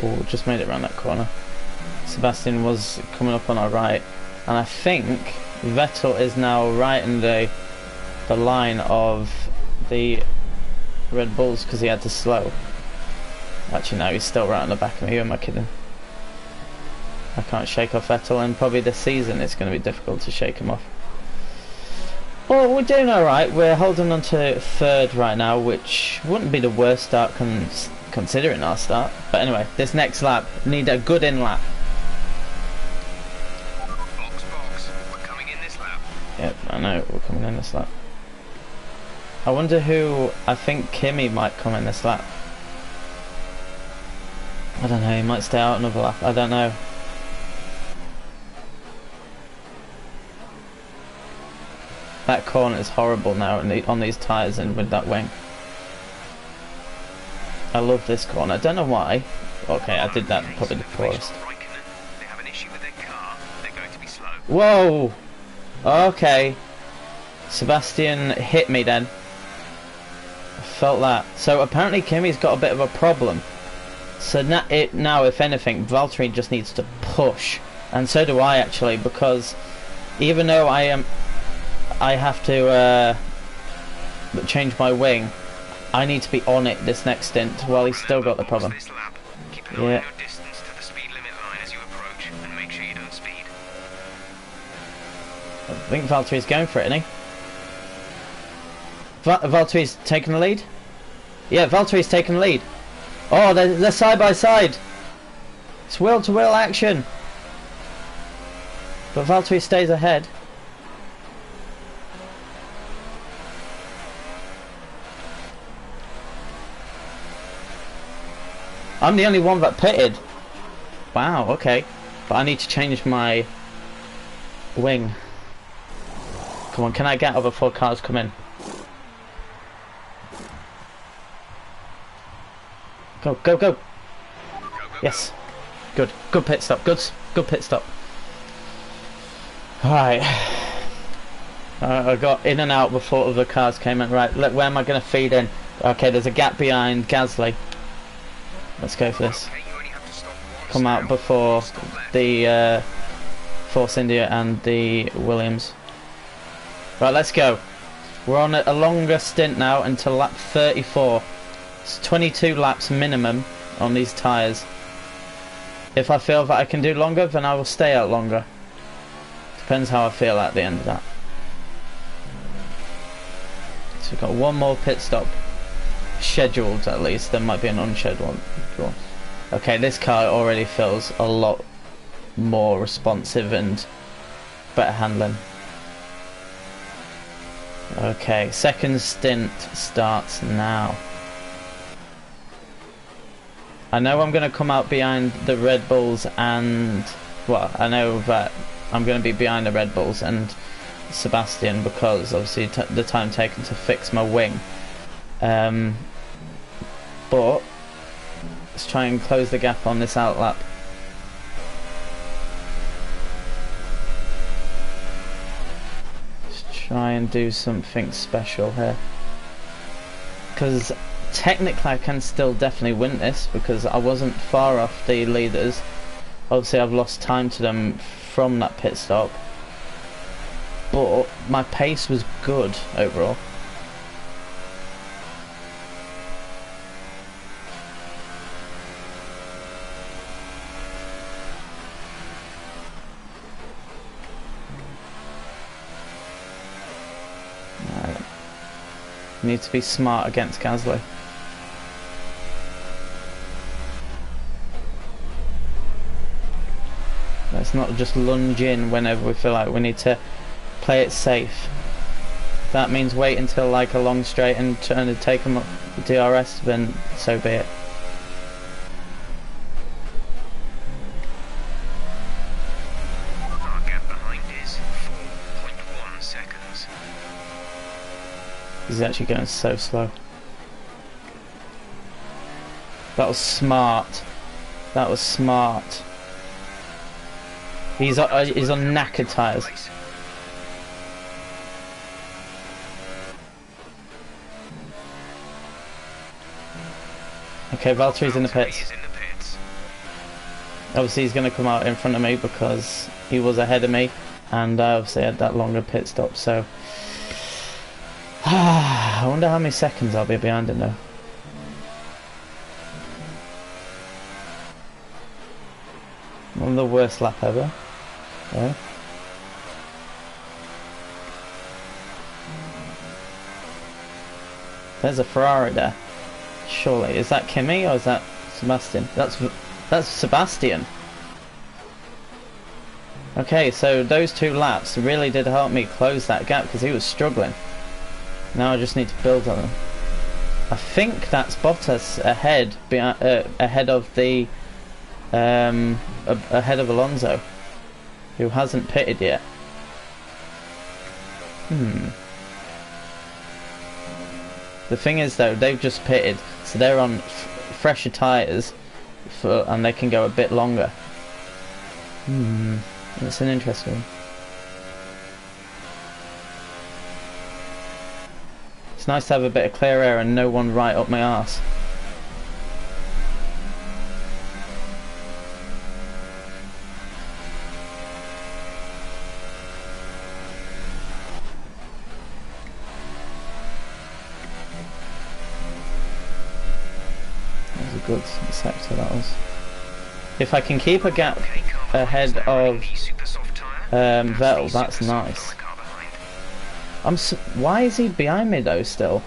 Oh, just made it around that corner. Sebastian was coming up on our right, and I think Vettel is now right in the line of the Red Bulls because he had to slow. Actually no, he's still right on the back of me. Who am I kidding? I can't shake off Vettel, and probably this season it's going to be difficult to shake him off. Well, we're doing alright. We're holding on to 3rd right now, which wouldn't be the worst start considering our start. But anyway, this next lap, need a good in lap. Box, we're coming in this lap. Yep, I know, we're coming in this lap. I wonder who, I think Kimi might come in this lap. I don't know, he might stay out another lap, I don't know. That corner is horrible now on these tyres and with that wing. I love this corner, I don't know why. Okay, I did that probably the poorest. They have an issue with their car. They're going to be slow. Whoa! Okay. Sebastian hit me then. I felt that. So apparently Kimi's got a bit of a problem. So now if anything, Valtteri just needs to push. And so do I actually, because even though I have to change my wing, I need to be on it this next stint while he's still got the problem. Keep an eye on your distance to the speed limit line as you approach, and make sure you don't speed. I think Valtteri's going for it, isn't he? Valtteri's taking the lead? Yeah, Valtteri's taking the lead. Oh, they're side by side. It's wheel to wheel action. But Valtteri stays ahead. I'm the only one that pitted. Wow, okay. But I need to change my wing. Come on, can I get out before cars come in? Go, go, go. Yes. Good. Good pit stop. Good pit stop. Alright. I got in and out before other cars came in. Right, look, where am I going to feed in? Okay, there's a gap behind Gasly. Let's go for this. Come out before the Force India and the Williams. Right, let's go. We're on a longer stint now until lap 34. It's 22 laps minimum on these tyres. If I feel that I can do longer, then I will stay out longer. Depends how I feel at the end of that. So we've got one more pit stop. scheduled at least. There might be an unscheduled one. Okay, this car already feels a lot more responsive and better handling. Okay, second stint starts now. I know I'm going to come out behind the Red Bulls and... well, I know that I'm going to be behind the Red Bulls and Sebastian because obviously the time taken to fix my wing. But let's try and close the gap on this outlap. Let's try and do something special here. Because technically I can still definitely win this because I wasn't far off the leaders. Obviously I've lost time to them from that pit stop. But my pace was good overall. Right. Need to be smart against Gasly. Let's not just lunge in whenever we feel like we need to play it safe. If that means wait until like a long straight and trying to take them up the DRS, then so be it. Our gap behind is 4.1 seconds. He's actually going so slow. That was smart. That was smart. He's on knackered tyres. Okay, Valtteri's in the pits. Obviously he's going to come out in front of me because he was ahead of me and I obviously had that longer pit stop, so I wonder how many seconds I'll be behind him though. One of the worst lap ever. Yeah. There's a Ferrari there. Surely, is that Kimi or is that Sebastian? That's Sebastian. Okay, so those 2 laps really did help me close that gap because he was struggling. Now I just need to build on him. I think that's Bottas ahead of the ahead of Alonso, who hasn't pitted yet. The thing is though, they've just pitted, so they're on fresher tyres, and they can go a bit longer. That's an interesting one. It's nice to have a bit of clear air and no one right up my arse. Good sector that was. If I can keep a gap ahead of Vettel, that's nice. Why is he behind me though still?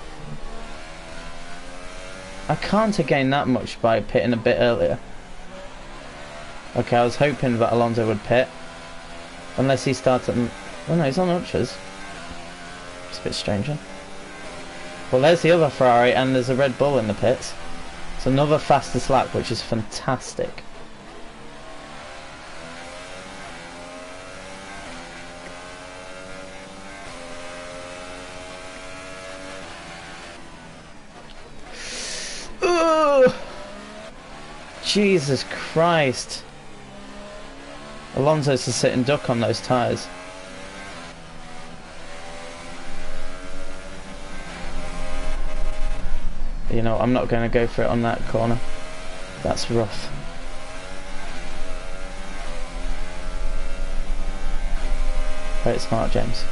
I can't have gained that much by pitting a bit earlier. Okay, I was hoping that Alonso would pit. Unless he starts at... oh no, he's on ultras. It's a bit stranger. Well, there's the other Ferrari and there's a Red Bull in the pits. It's another fastest lap, which is fantastic. Ugh. Jesus Christ. Alonso's to sit and duck on those tyres. You know, I'm not going to go for it on that corner. That's rough. Very smart, James.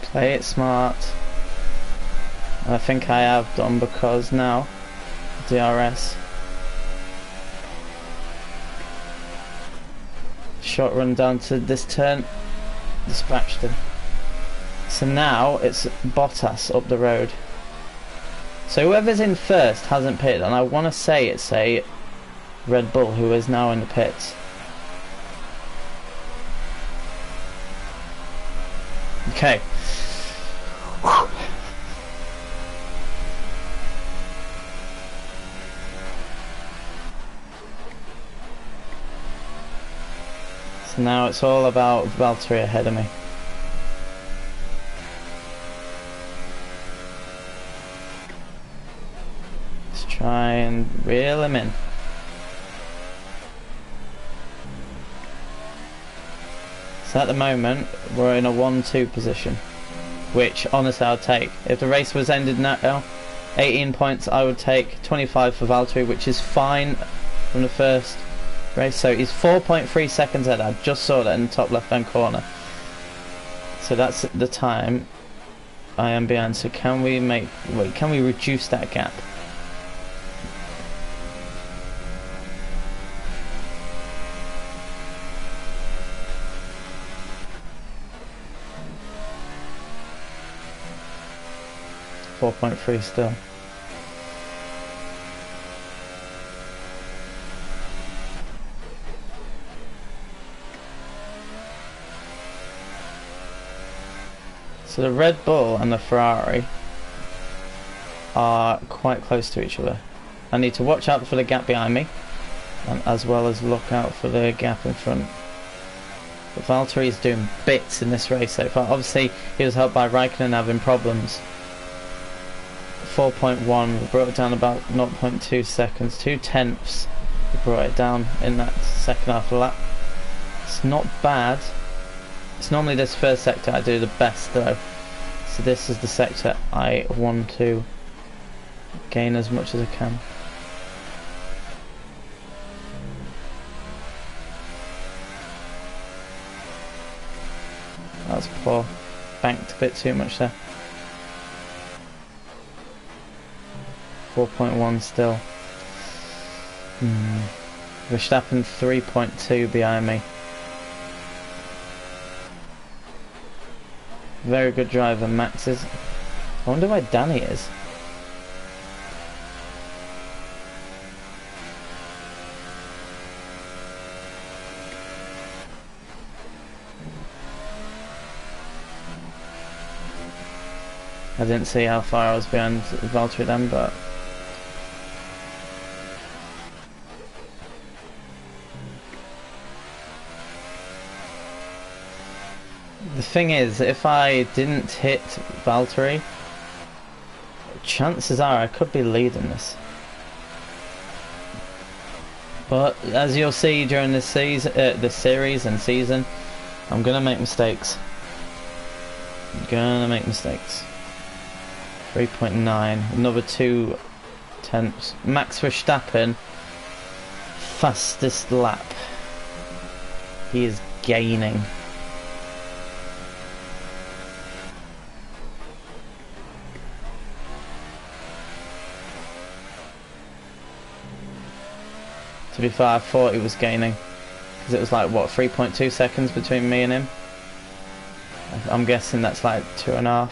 Play it smart. I think I have done because now DRS. Short run down to this turn. Dispatched him. So now it's Bottas up the road. So whoever's in first hasn't pitted, and I want to say it's a Red Bull who is now in the pits. Okay. So now it's all about Valtteri ahead of me. Let's try and reel him in. So at the moment we're in a 1-2 position, which honestly I'll take. If the race was ended now, 18 points, I would take 25 for Valtteri, which is fine from the first race. So he's 4.3 seconds ahead. I just saw that in the top left hand corner. So that's the time I am behind. So can we reduce that gap? .3 still. So the Red Bull and the Ferrari are quite close to each other. I need to watch out for the gap behind me, and as well as look out for the gap in front. But Valtteri is doing bits in this race so far. Obviously he was helped by Raikkonen having problems. 4.1, we brought it down about 0.2 seconds, 2/10. We brought it down in that second half of the lap. It's not bad. It's normally this first sector I do the best though. So this is the sector I want to gain as much as I can. That was poor. Banked a bit too much there. 4.1 still. Verstappen 3.2 behind me. Very good driver, Max is. I wonder where Danny is. I didn't see how far I was behind Valtteri then, but the thing is, if I didn't hit Valtteri, chances are I could be leading this. But as you'll see during this season, this series and season, I'm gonna make mistakes. 3.9, another 2/10. Max Verstappen, fastest lap. He is gaining. To be fair, I thought he was gaining, because it was like, what, 3.2 seconds between me and him? I'm guessing that's like 2.5.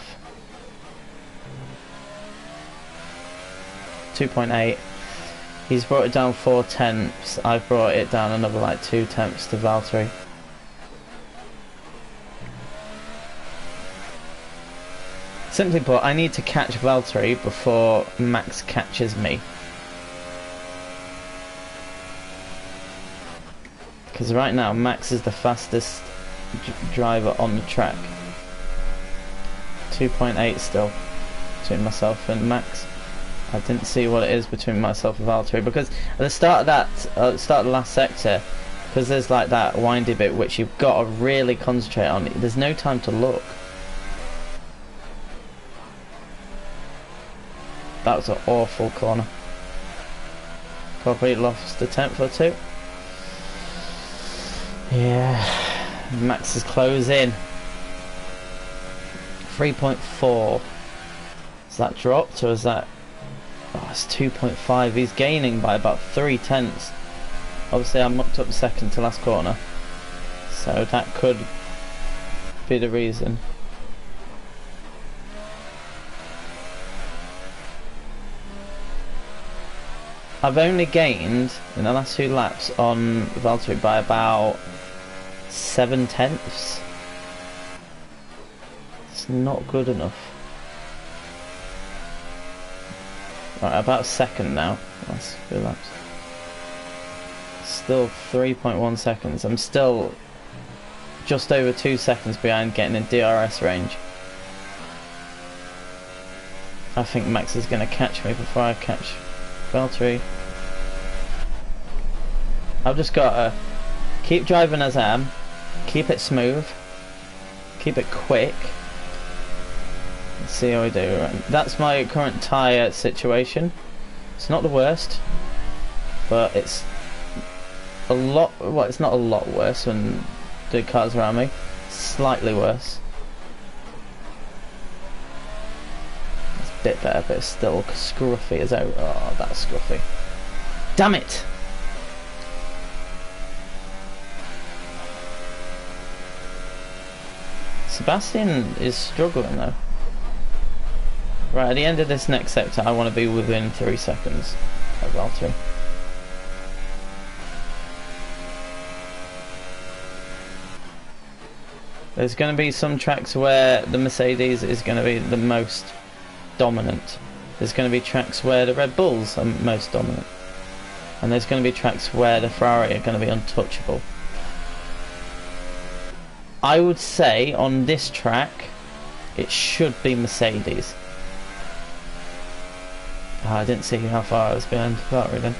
2.8. He's brought it down 4/10. I've brought it down another like 2/10 to Valtteri. Simply put, I need to catch Valtteri before Max catches me. Because right now Max is the fastest driver on the track. 2.8 still between myself and Max. I didn't see what it is between myself and Valtteri, because at the start of that, start of the last sector, because there's like that windy bit which you've got to really concentrate on. There's no time to look. That was an awful corner. Probably lost a 10th or two. Yeah, Max is closing. 3.4. Is that dropped or is that? Oh, it's 2.5. He's gaining by about 3/10. Obviously, I mucked up second to last corner, so that could be the reason. I've only gained in the last 2 laps on Valtteri by about 7/10. It's not good enough. Right, about second now. Last 2 laps. Still 3.1 seconds. I'm still just over 2 seconds behind getting in DRS range. I think Max is going to catch me before I catch Valtteri. I've just got to keep driving as I am, keep it smooth, keep it quick. Let's see how we do. Right. That's my current tyre situation. It's not the worst, but it's a lot. Well, it's not a lot worse than the cars around me. Slightly worse. It's a bit better, but it's still scruffy as out. Oh, that's scruffy. Damn it! Sebastian is struggling though. Right, at the end of this next sector, I want to be within 3 seconds of Valtteri. There's going to be some tracks where the Mercedes is going to be the most dominant. There's going to be tracks where the Red Bulls are most dominant. And there's going to be tracks where the Ferrari are going to be untouchable. I would say on this track, it should be Mercedes. Oh, I didn't see how far I was behind Valtteri then.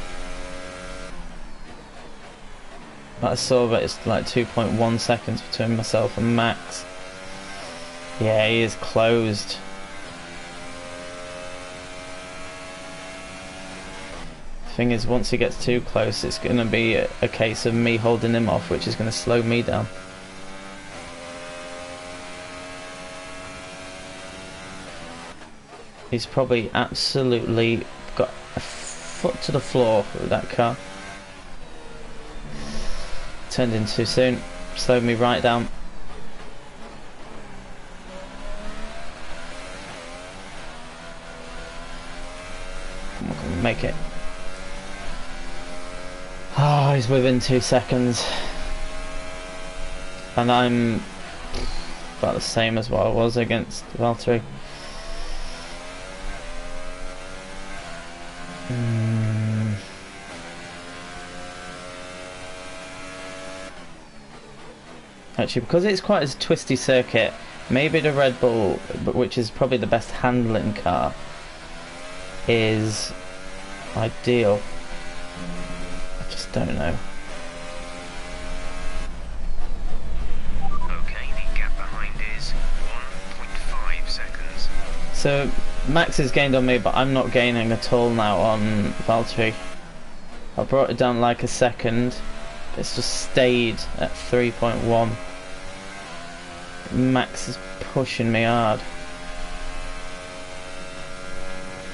But I saw that it's like 2.1 seconds between myself and Max. Yeah, he is closed. Thing is, once he gets too close, it's going to be a case of me holding him off, which is going to slow me down. He's probably absolutely got a foot to the floor with that car. Turned in too soon, slowed me right down. I'm not going to make it. Oh, he's within 2 seconds. And I'm about the same as what I was against Valtteri. Actually, because it's quite a twisty circuit, maybe the Red Bull, which is probably the best handling car, is ideal. I just don't know. Okay, the gap behind is 1.5 seconds. So Max has gained on me, but I'm not gaining at all now on Valtteri. I brought it down like a second. It's just stayed at 3.1. Max is pushing me hard.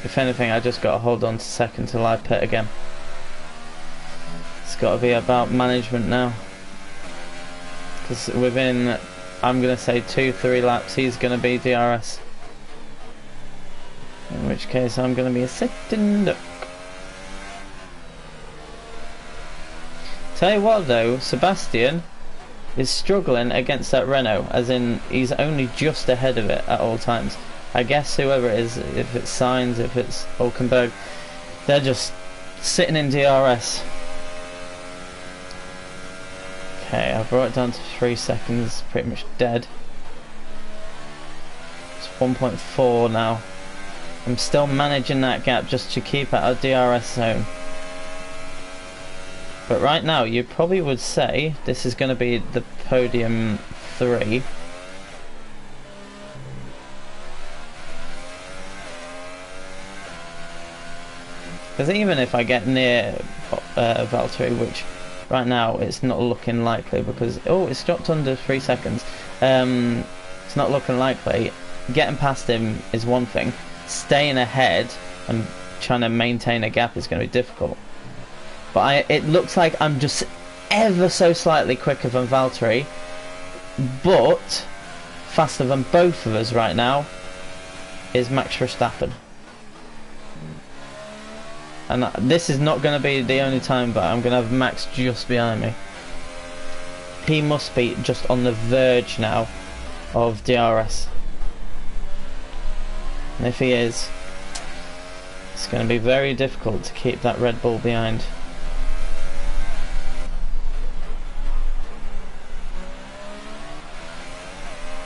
If anything, I just got to hold on to second till I pit again. It's got to be about management now. Because within, I'm going to say 2-3 laps, he's going to be DRS. In which case, I'm going to be a sitting duck. Tell you what though, Sebastian is struggling against that Renault, as in he's only just ahead of it at all times. I guess whoever it is, if it's Sainz, if it's Hulkenberg, they're just sitting in DRS. Okay, I brought it down to 3 seconds, pretty much dead. It's 1.4 now. I'm still managing that gap just to keep out of DRS zone. But right now, you probably would say this is going to be the podium 3. Because even if I get near Valtteri, which right now it's not looking likely, because it's dropped under 3 seconds. It's not looking likely. Getting past him is one thing. Staying ahead and trying to maintain a gap is going to be difficult. But it looks like I'm just ever so slightly quicker than Valtteri, but faster than both of us right now is Max Verstappen. And this is not going to be the only time, but I'm going to have Max just behind me. He must be just on the verge now of DRS. And if he is, it's going to be very difficult to keep that Red Bull behind.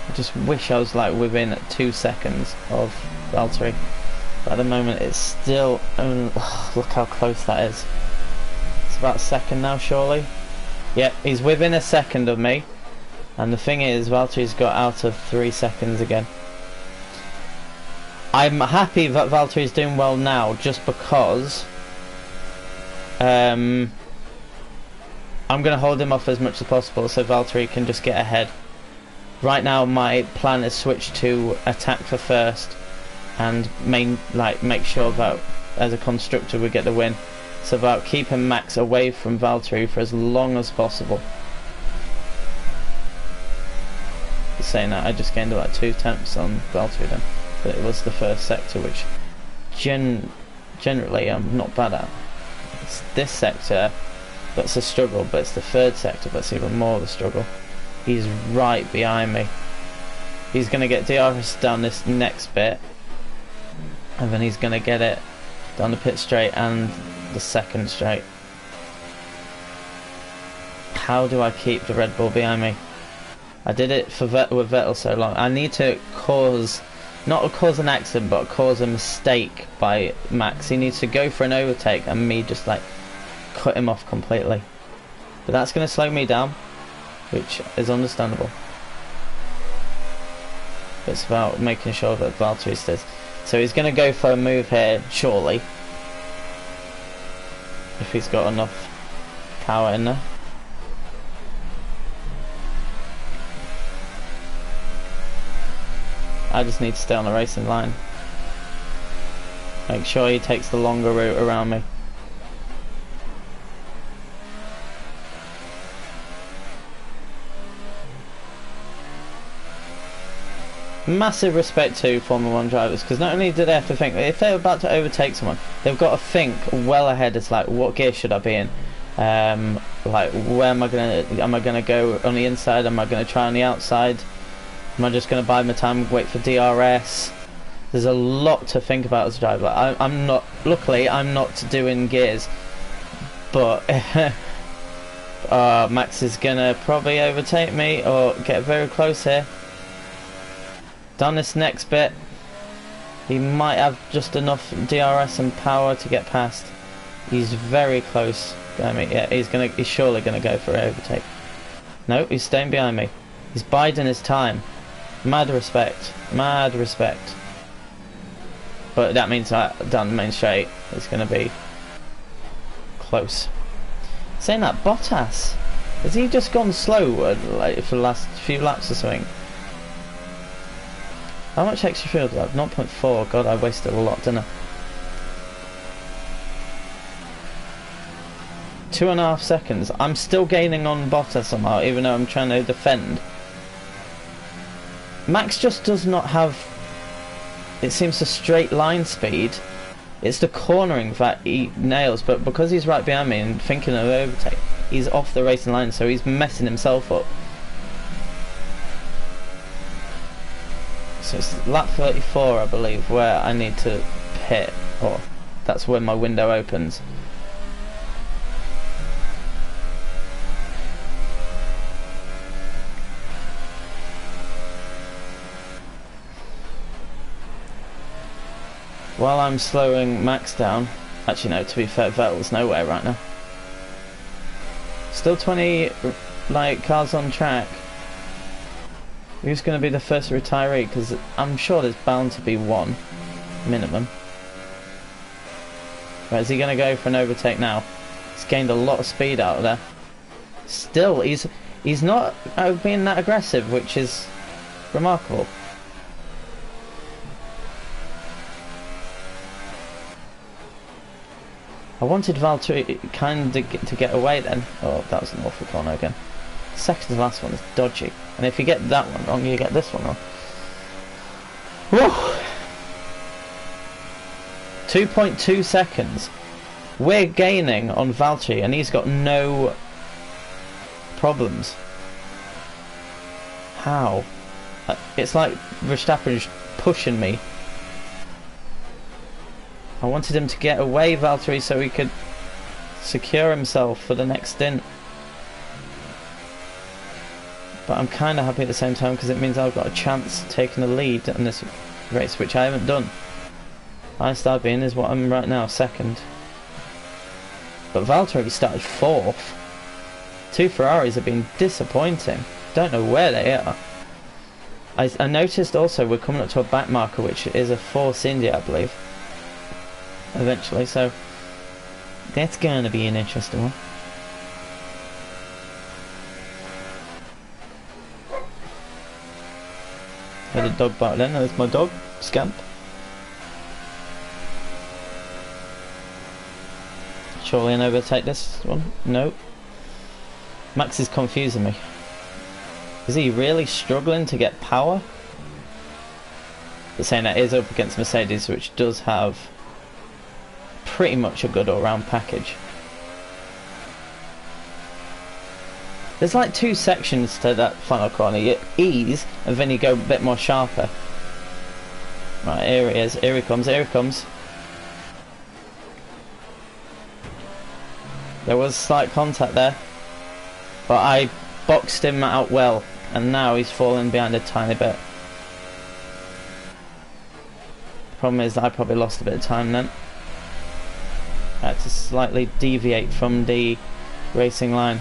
I just wish I was like within 2 seconds of Valtteri. But at the moment it's still only, look how close that is. It's about a second now, surely. Yep, he's within a second of me. And the thing is, Valtteri's got out of 3 seconds again. I'm happy that Valtteri's doing well now, just because I'm going to hold him off as much as possible so Valtteri can just get ahead. Right now my plan is switch to attack for first and make sure that as a constructor we get the win. It's about keeping Max away from Valtteri for as long as possible. Saying that, I just gained about 2 tenths on Valtteri then, but it was the first sector, which generally I'm not bad at. It's this sector that's a struggle, but it's the third sector that's even more of a struggle. He's right behind me. He's going to get DRS down this next bit, and then he's going to get it down the pit straight and the second straight. How do I keep the Red Bull behind me? I did it with Vettel so long. I need to not cause an accident, but cause a mistake by Max. He needs to go for an overtake and me just like cut him off completely. But that's going to slow me down, which is understandable. It's about making sure that Valtteri stays. So he's going to go for a move here, surely, if he's got enough power in there. I just need to stay on the racing line. Make sure he takes the longer route around me. Massive respect to Formula 1 drivers, because not only do they have to think, if they're about to overtake someone, they've got to think well ahead. It's like, what gear should I be in? Like, where am I gonna go on the inside? Am I gonna try on the outside? Am I just gonna bide my time, wait for DRS? There's a lot to think about as a driver. I'm not, luckily I'm not doing gears, but Max is gonna probably overtake me or get very close here. Down this next bit, he might have just enough DRS and power to get past. He's very close. I mean, yeah, he's surely gonna go for an overtake. No, he's staying behind me. He's biding his time. Mad respect, mad respect. But that means that down the main straight, it's gonna be close. Saying that, Bottas, has he just gone slow like for the last few laps or something? How much extra fuel do I have? 0.4. God, I wasted a lot, didn't I? 2.5 seconds. I'm still gaining on Bottas somehow, even though I'm trying to defend. Max just does not have, it seems, a straight line speed. It's the cornering that he nails, but because he's right behind me and thinking of overtake, he's off the racing line, so he's messing himself up. So it's lap 34, I believe, where I need to pit, or that's when my window opens. While I'm slowing Max down, actually no, to be fair, Vettel's nowhere right now. Still 20 cars on track. Who's going to be the first retiree? Because I'm sure there's bound to be one minimum. Right, is he going to go for an overtake now? He's gained a lot of speed out of there. Still, he's not being that aggressive, which is remarkable. I wanted Valtteri kind of to get away then. Oh, that was an awful corner again. Second to last one is dodgy. And if you get that one wrong, you get this one wrong. Whew. 2.2 seconds. We're gaining on Valtteri and he's got no problems. How? It's like Verstappen is pushing me. I wanted him to get away, Valtteri, so he could secure himself for the next stint. But I'm kind of happy at the same time because it means I've got a chance taking the lead in this race, which I haven't done. Highest I've been is what I'm right now, second. But Valtteri started fourth. Two Ferraris have been disappointing. Don't know where they are. I noticed also we're coming up to a back marker, which is a Force India, I believe. Eventually, so that's going to be an interesting one. Had a dog bark then. There's my dog, Scamp. Surely an overtake this one? No. Max is confusing me. Is he really struggling to get power? But saying that is up against Mercedes, which does have pretty much a good all-round package. There's like two sections to that final corner. You ease and then you go a bit more sharper. Right, here he is. Here he comes. Here he comes. There was slight contact there, but I boxed him out well, and now he's fallen behind a tiny bit. The problem is that I probably lost a bit of time then. I had to slightly deviate from the racing line.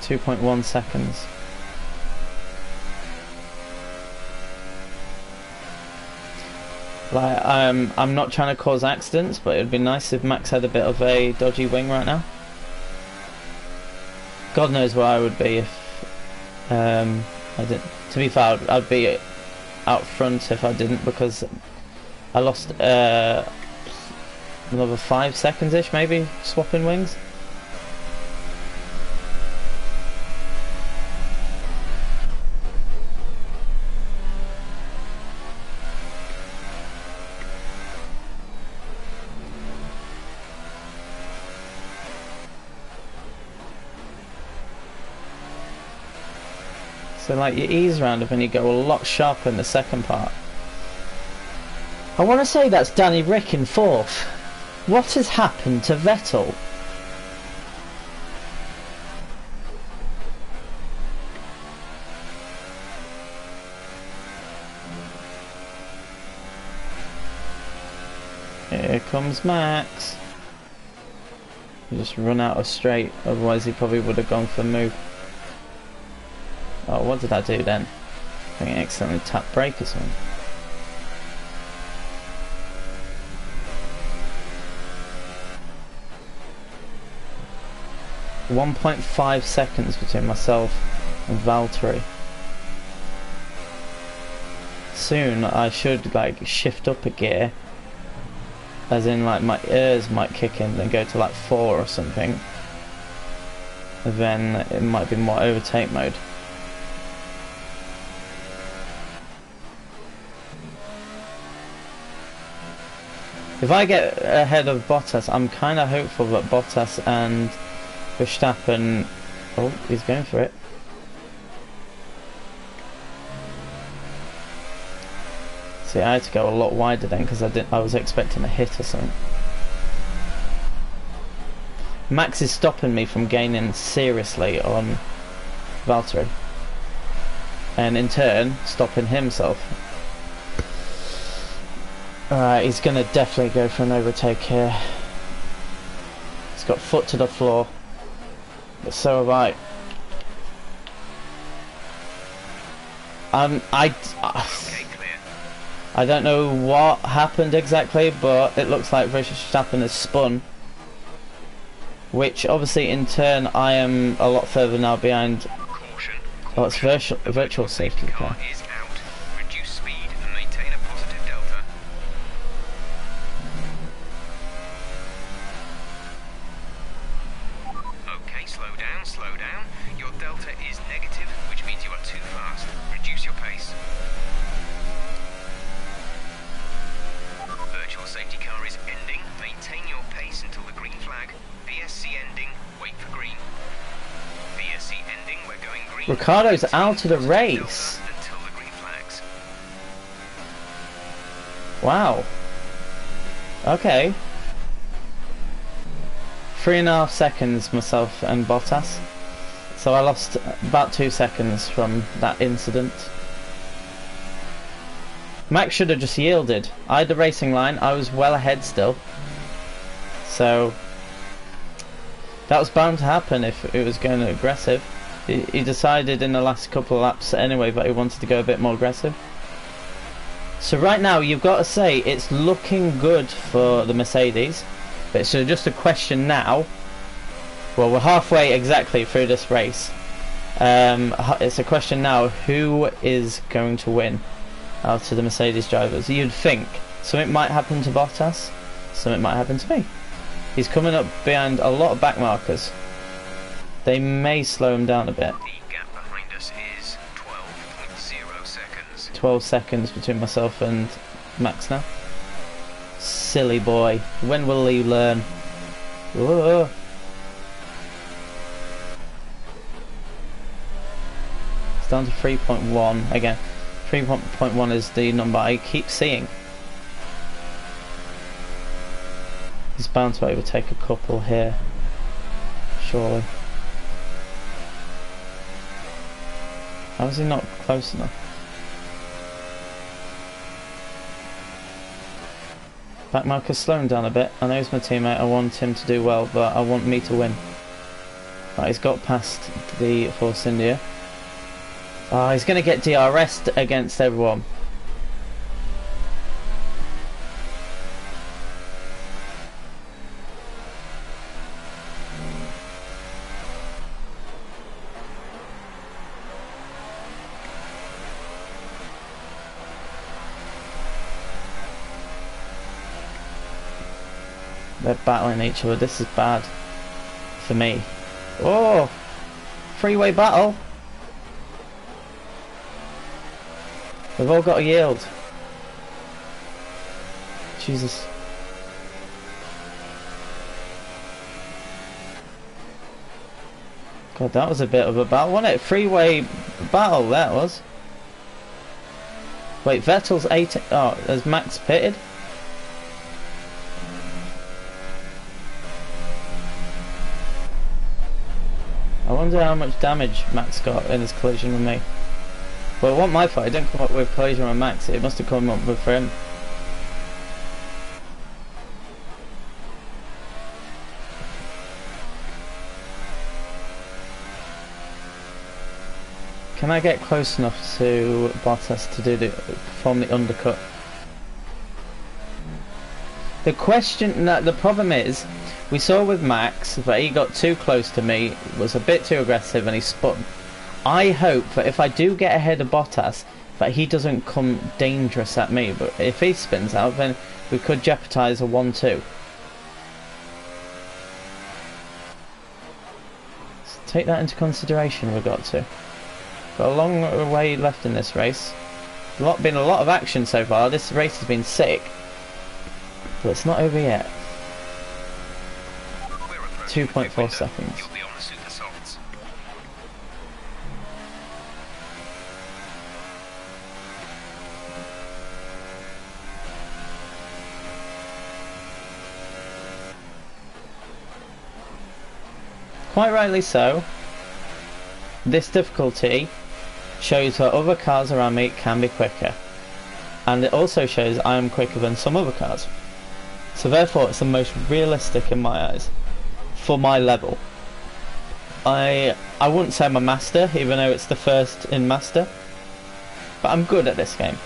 .1 seconds. Like, I'm not trying to cause accidents, but it would be nice if Max had a bit of a dodgy wing right now. God knows where I would be if I didn't. To be fair, I'd be out front if I didn't, because I lost another 5 seconds-ish maybe swapping wings. So like you ease around and then you go a lot sharper in the second part. I want to say that's Danny Rick in fourth. What has happened to Vettel? Here comes Max. He just run out of straight, otherwise he probably would have gone for the move. Oh, what did I do then? I think I accidentally tapped brake or something. .5 seconds between myself and Valtteri. Soon I should like shift up a gear, as in like my ears might kick in and go to like 4 or something. Then it might be more overtake mode. If I get ahead of Bottas, I'm kind of hopeful that Bottas and Verstappen... Oh, he's going for it. See, I had to go a lot wider then because I was expecting a hit or something. Max is stopping me from gaining seriously on Valtteri, and in turn stopping himself. Alright, he's gonna definitely go for an overtake here. He's got foot to the floor, but so have I. I don't know what happened exactly, but it looks like Verstappen has spun, which obviously in turn I am a lot further now behind Oh, it's virtual safety car. Is out. Reduce speed and maintain a positive delta. Okay, slow down, slow down. Your delta is negative, which means you are too fast. Reduce your pace. Virtual safety car is ending. Maintain your pace until the green flag. VSC ending. Wait for green. VSC ending. We're going green. Ricardo's out of the race. Until the green flags. Wow. Okay. 3.5 seconds myself and Bottas. So I lost about 2 seconds from that incident. Max should have just yielded. I had the racing line, I was well ahead still. So that was bound to happen if it was going aggressive. He decided in the last couple of laps anyway that he wanted to go a bit more aggressive. So right now you've got to say it's looking good for the Mercedes. But it's just a question now. Well, we're halfway exactly through this race. It's a question now, who is going to win out of the Mercedes drivers? You'd think something might happen to Bottas, something might happen to me. He's coming up behind a lot of back markers. They may slow him down a bit. The gap behind us is 12.0 seconds. 12 seconds between myself and Max now. Silly boy. When will he learn? Whoa. It's down to 3.1 again. 3.1 is the number I keep seeing. He's bound to overtake a couple here. Surely. How is he not close enough? Back marker's slowing down a bit. I know he's my teammate, I want him to do well, but I want me to win. Right, he's got past the Force India. Oh, he's going to get DRS'd against everyone. They're battling each other. This is bad for me. Oh, freeway battle. They've all got to yield. Jesus. God, that was a bit of a battle, wasn't it? Freeway battle, that was. Wait, Vettel's 8. Oh, has Max pitted? I wonder how much damage Max got in his collision with me. Well, it wasn't my fault. I didn't come up with collision with Max. It must have come up with for him. Can I get close enough to Bottas to perform the undercut? The question, no, the problem is, we saw with Max that he got too close to me, was a bit too aggressive, and he spun. I hope that if I do get ahead of Bottas, that he doesn't come dangerous at me. But if he spins out, then we could jeopardise a 1-2. So take that into consideration. We've got to. Got a long way left in this race. Been a lot of action so far. This race has been sick, but it's not over yet. 2.4 seconds. Quite rightly so. This difficulty shows that other cars around me can be quicker, and it also shows I am quicker than some other cars. So therefore it's the most realistic in my eyes for my level. I wouldn't say I'm a master, even though it's the first in master, but I'm good at this game.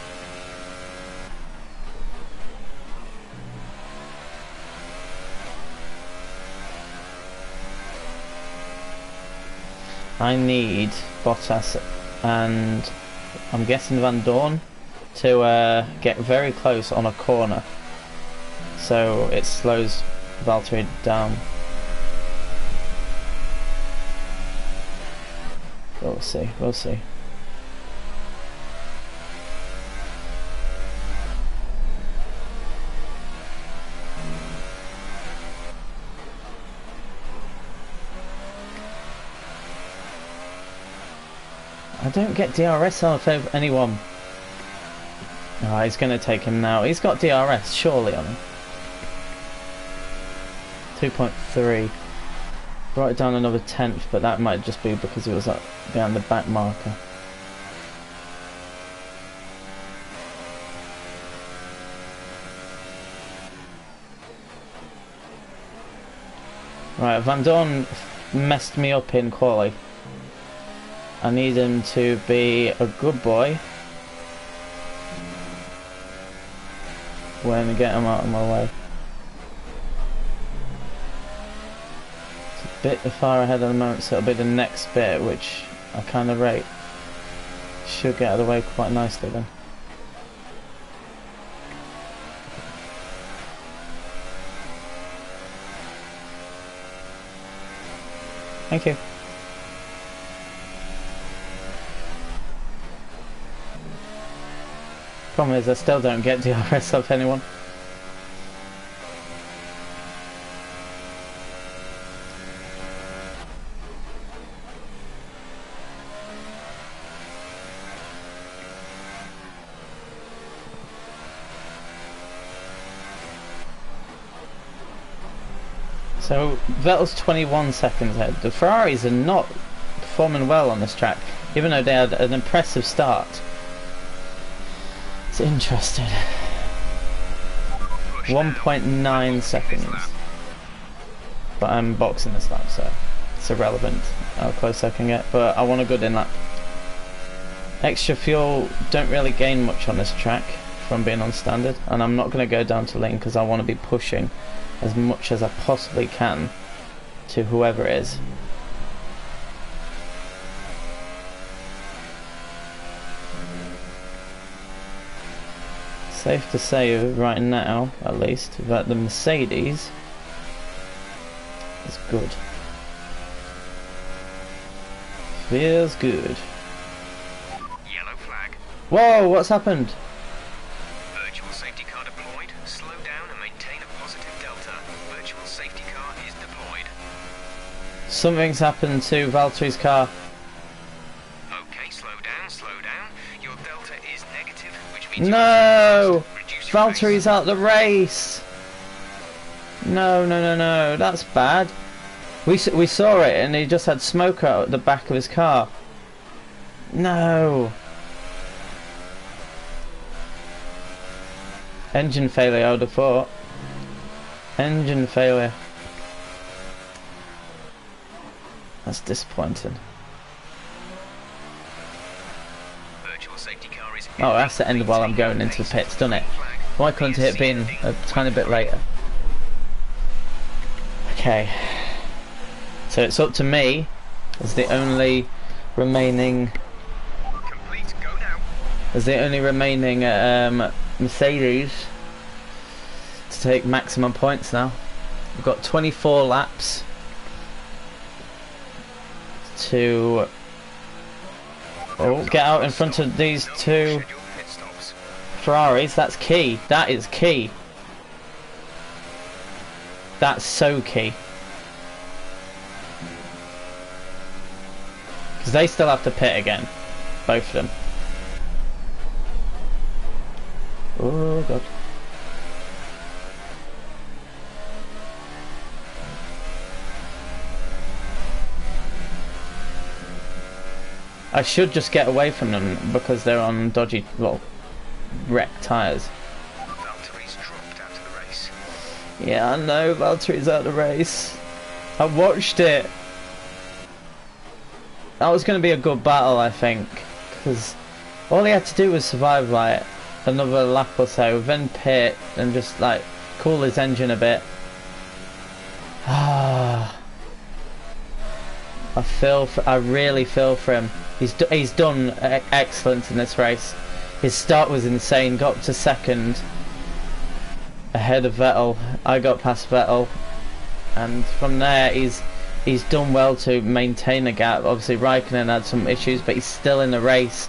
I need Bottas and I'm guessing Van Dorn to get very close on a corner, so it slows Valtteri down. We'll see, we'll see. I don't get DRS off of anyone. Oh, he's going to take him now. He's got DRS, surely, on him. 2.3. Brought it down another tenth, but that might just be because he was up behind the back marker. Right, Van Dorn messed me up in quali. I need him to be a good boy when I get him out of my way. It's a bit far ahead at the moment, so it'll be the next bit, which I kind of rate. Should get out of the way quite nicely then. Thank you. Problem is, I still don't get DRS off anyone. So Vettel's 21 seconds ahead. The Ferraris are not performing well on this track, even though they had an impressive start. It's interesting. 1.9 seconds. But I'm boxing this lap, so it's irrelevant how close I can get. But I want a good in-lap. Extra fuel don't really gain much on this track from being on standard, and I'm not going to go down to lane because I want to be pushing as much as I possibly can to whoever it is. Safe to say right now, at least, that the Mercedes is good. Feels good. Yellow flag. Whoa, what's happened? Virtual safety car deployed. Slow down and maintain a positive delta. Virtual safety car is deployed. Something's happened to Valtteri's car. Okay, slow down, slow down. Your delta is negative, which means No! reduce your Valtteri's pace. out the race! No, no, no, no, that's bad. We saw it and he just had smoke out the back of his car. No! Engine failure, I would have thought. Engine failure. That's disappointing. Virtual safety car is Oh, that's the end while I'm going into the pits, doesn't it? Why couldn't it have been a tiny bit later? Okay. So it's up to me as the only remaining complete. Go now. Mercedes to take maximum points now. We've got 24 laps to get out in front of these two Schedule pit stops. Ferraris. That's key. That is key. That's so key. Because they still have to pit again. Both of them. Oh god. I should just get away from them because they're on dodgy, well, wrecked tyres. Valtteri's dropped out of the race. Yeah, I know Valtteri's out of the race. I watched it. That was going to be a good battle, I think, because all he had to do was survive like another lap or so, then pit and just like cool his engine a bit. I really feel for him. He's done excellent in this race. His start was insane. Got up to second, ahead of Vettel. I got past Vettel, and from there he's done well to maintain a gap. Obviously Raikkonen had some issues, but he's still in the race.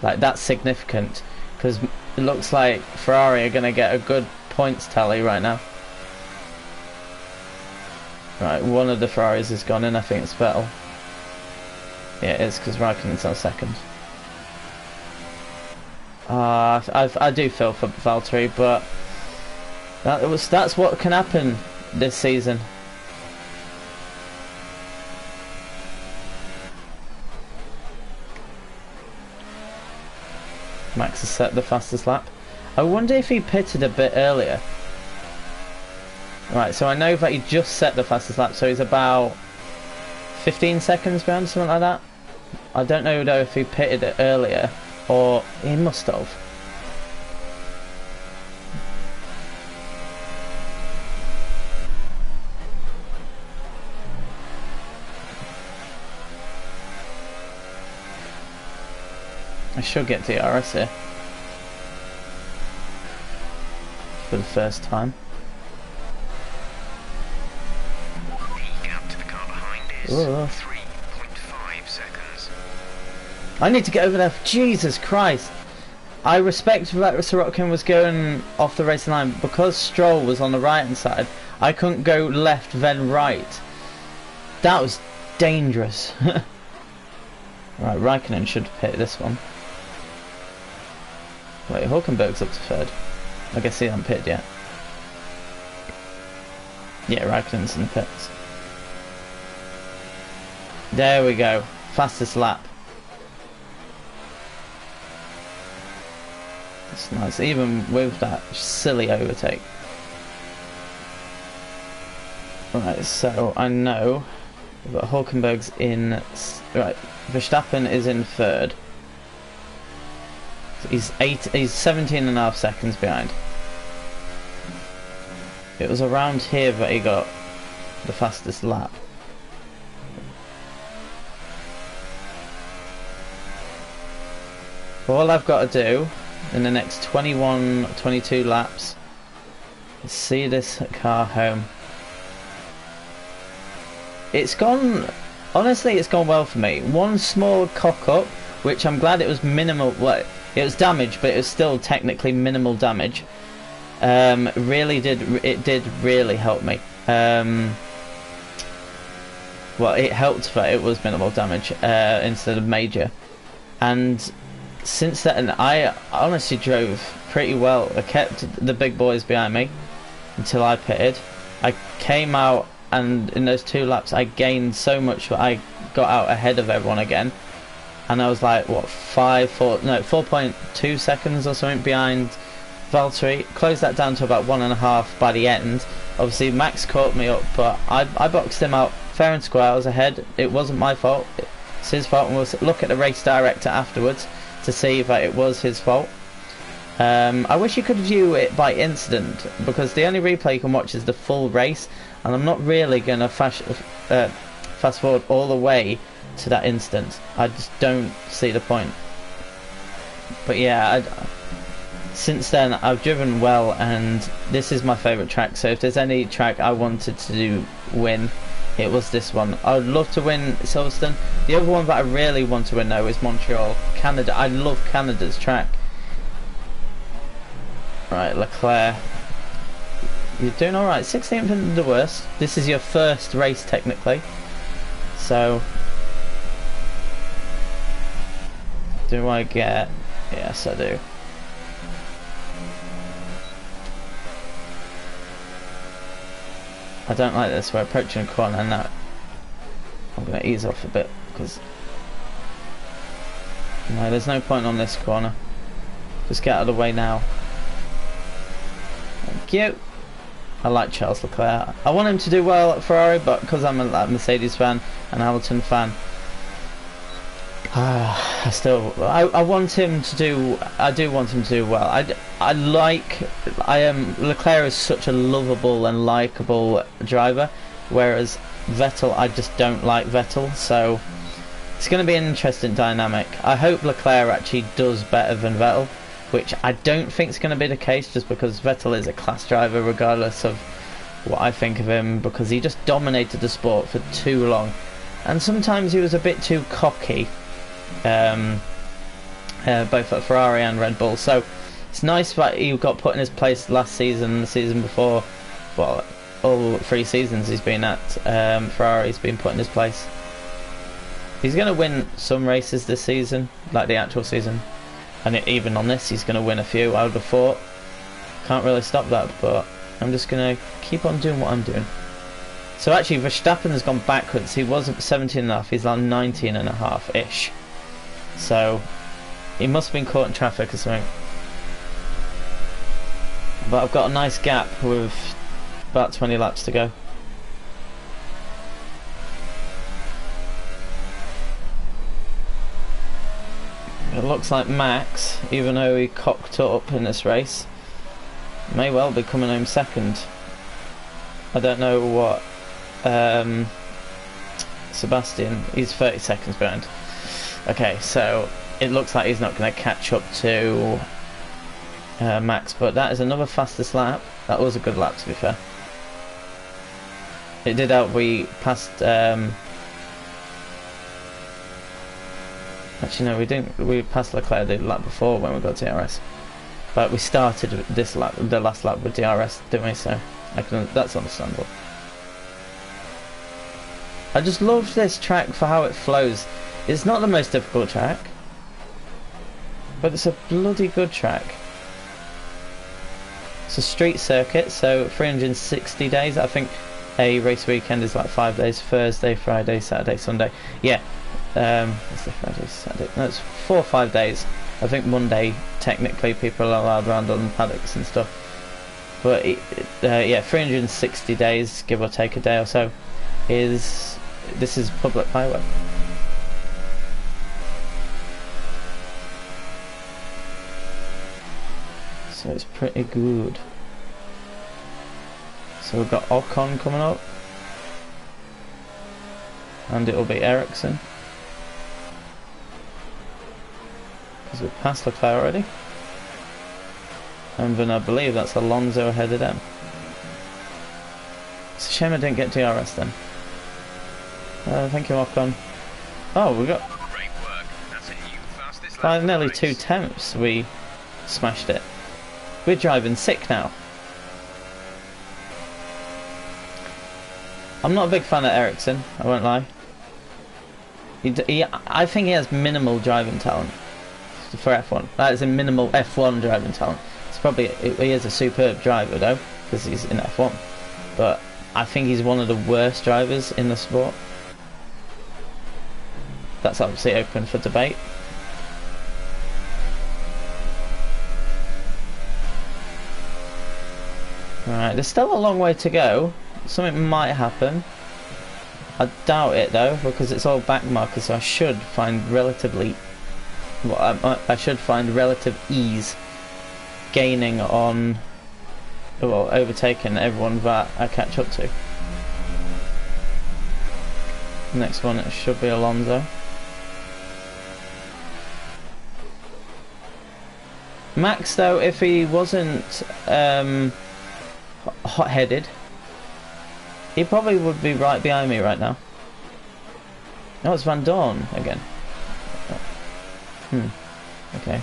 Like, that's significant, because it looks like Ferrari are going to get a good points tally right now. Right, one of the Ferraris has gone in. I think it's Vettel. Yeah, it is, because Raikkonen's on second. I do feel for Valtteri, but that's what can happen this season. Max has set the fastest lap. I wonder if he pitted a bit earlier. Right, so I know that he just set the fastest lap, so he's about 15 seconds behind, something like that. I don't know though if he pitted it earlier, or he must have. I should get DRS here for the first time. The gap to the car behind is 3.5 seconds. I need to get over there. Jesus Christ! I respect that Sorokin was going off the racing line, but because Stroll was on the right hand side, I couldn't go left then right. That was dangerous. Right, Raikkonen should pit this one. Wait, Hulkenberg's up to third. I guess he hasn't pitted yet. Yeah, Raikkonen's in the pits. There we go. Fastest lap. That's nice, even with that silly overtake. Right, so I know that Hulkenberg's in... Right, Verstappen is in third. He's 17.5 seconds behind. It was around here that he got the fastest lap. All I've got to do in the next 22 laps is see this car home. It's gone, honestly it's gone well for me. One small cock up, which I'm glad it was minimal. Well, it was damage, but it was still technically minimal damage. It did really help me. Well, it helped that it was minimal damage instead of major. And since then, I honestly drove pretty well. I kept the big boys behind me until I pitted. I came out, and in those 2 laps, I gained so much that I got out ahead of everyone again. And I was like, what, 4.2 seconds or something behind Valtteri. Closed that down to about 1.5 by the end. Obviously Max caught me up, but I boxed him out fair and square. I was ahead. It wasn't my fault, it's his fault, and we'll look at the race director afterwards to see that it was his fault. I wish you could view it by incident, because the only replay you can watch is the full race, and I'm not really going to fast forward all the way to that instance. I just don't see the point. But yeah, since then I've driven well, and this is my favourite track. So if there's any track I wanted to win, it was this one. I would love to win Silverstone. The other one that I really want to win though is Montreal, Canada. I love Canada's track. Right, Leclerc, you're doing alright. 16th isn't the worst. This is your first race technically, so do I get... Yes, I do. I don't like this. We're approaching a corner, and now I'm going to ease off a bit, because no, there's no point on this corner. Just get out of the way now. Thank you. I like Charles Leclerc. I want him to do well at Ferrari, but because I'm a Mercedes fan and Hamilton fan, I want him to do. I do want him to do well. Leclerc is such a lovable and likable driver, whereas Vettel, I just don't like Vettel. So It's going to be an interesting dynamic. I hope Leclerc actually does better than Vettel, which I don't think is going to be the case, just because Vettel is a class driver regardless of what I think of him, because he just dominated the sport for too long, and sometimes he was a bit too cocky, both at Ferrari and Red Bull. So it's nice that he got put in his place last season and the season before. Well, all 3 seasons he's been at Ferrari, he's been put in his place. He's going to win some races this season, like the actual season, and even on this he's going to win a few, I would have thought. Can't really stop that, but I'm just going to keep on doing what I'm doing. So actually Verstappen has gone backwards. He was at 17.5, he's on 19.5-ish. So he must have been caught in traffic or something. But I've got a nice gap with about 20 laps to go. It looks like Max, even though he cocked up in this race, may well be coming home second. I don't know what Sebastian, he's 30 seconds behind. Okay, so it looks like he's not going to catch up to Max, but that is another fastest lap. That was a good lap, to be fair. It did help we passed actually no, we didn't, we passed Leclerc the lap before when we got DRS, but we started this lap, the last lap, with DRS, didn't we? So that's understandable. I just love this track for how it flows. It's not the most difficult track, but it's a bloody good track. It's a street circuit, so 360 days. I think a race weekend is like 5 days: Thursday, Friday, Saturday, Sunday. Yeah, Thursday, Friday, Saturday. No, it's 4 or 5 days. I think Monday technically people are allowed around on paddocks and stuff. But yeah, 360 days, give or take a day or so. This is public highway. So it's pretty good. So we've got Ocon coming up, and it'll be Ericsson, because we've passed Leclerc already, and then I believe that's Alonso ahead of them. It's a shame I didn't get DRS then. Thank you, Ocon. Oh, we got Great work. That's a new fastest lap by of the nearly race. 2 tenths. We smashed it. We're driving sick now. I'm not a big fan of Ericsson, I won't lie. I think he has minimal driving talent for F1. That is a minimal F1 driving talent. He is a superb driver though, because he's in F1. But I think he's one of the worst drivers in the sport. That's obviously open for debate. Alright, there's still a long way to go. Something might happen. I doubt it though, because it's all back markers, so I should find relatively... well, I should find relative ease gaining on... well, overtaking everyone that I catch up to. Next one, it should be Alonso. Max though, if he wasn't hot-headed, he probably would be right behind me right now. No, it's Van Dorn again. Okay.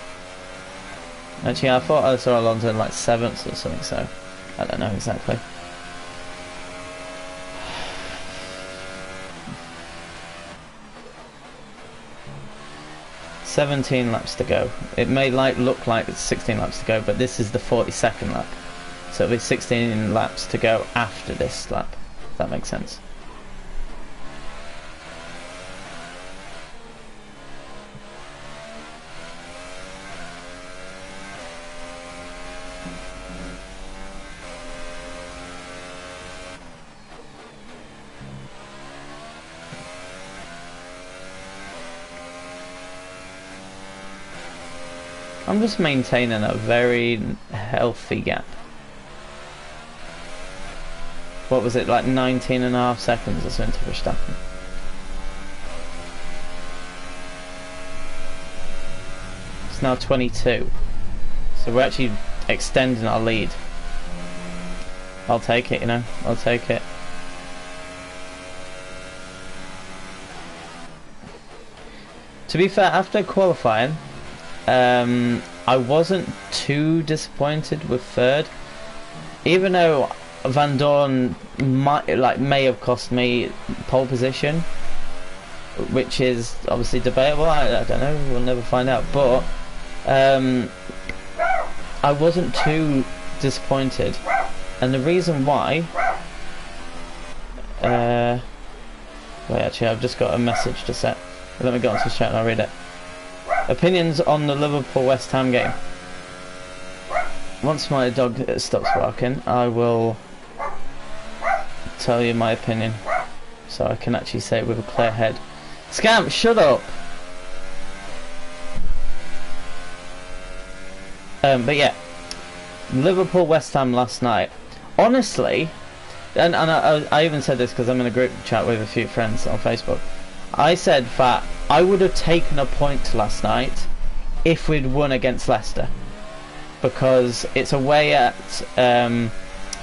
Actually, I thought I saw Alonso in like 7th or something, so I don't know exactly. "17 laps to go." It may look like it's 16 laps to go, but this is the 42nd lap. So it'll be 16 laps to go after this lap, if that makes sense. I'm just maintaining a very healthy gap. What was it, like 19.5 seconds or something to Verstappen? It's now 22. So we're actually extending our lead. I'll take it, you know. I'll take it. To be fair, after qualifying, I wasn't too disappointed with third, even though Van Dorn may have cost me pole position, which is obviously debatable. I don't know. We'll never find out. But I wasn't too disappointed, and the reason why. Wait, actually, I've just got a message to set. Let me go onto the chat and I'll read it. Opinions on the Liverpool-West Ham game. Once my dog stops barking, I will tell you my opinion, so I can actually say it with a clear head. Scamp, shut up! But yeah, Liverpool-West Ham last night. Honestly, and I even said this because I'm in a group chat with a few friends on Facebook. I said that I would have taken a point last night if we'd won against Leicester, because it's away at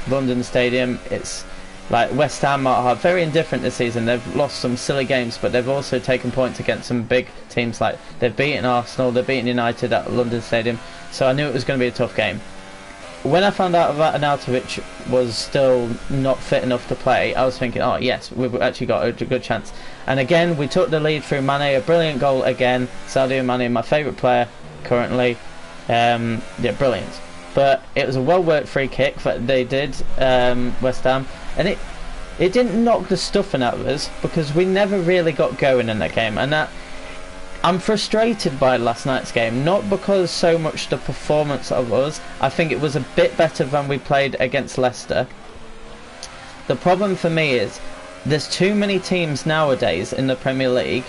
London Stadium. It's like West Ham are very indifferent this season. They've lost some silly games, but they've also taken points against some big teams. Like they've beaten Arsenal, they've beaten United at London Stadium. So I knew it was going to be a tough game. When I found out that Arnautovic was still not fit enough to play, I was thinking, oh yes, we've actually got a good chance. And again, we took the lead through Mane, a brilliant goal again. Sadio Mane, my favourite player currently. Yeah, brilliant. But it was a well-worked free kick that they did, West Ham, and it didn't knock the stuffing out of us because we never really got going in that game, and that. I'm frustrated by last night's game, not because so much the performance of us. I think it was a bit better than we played against Leicester. The problem for me is there's too many teams nowadays in the Premier League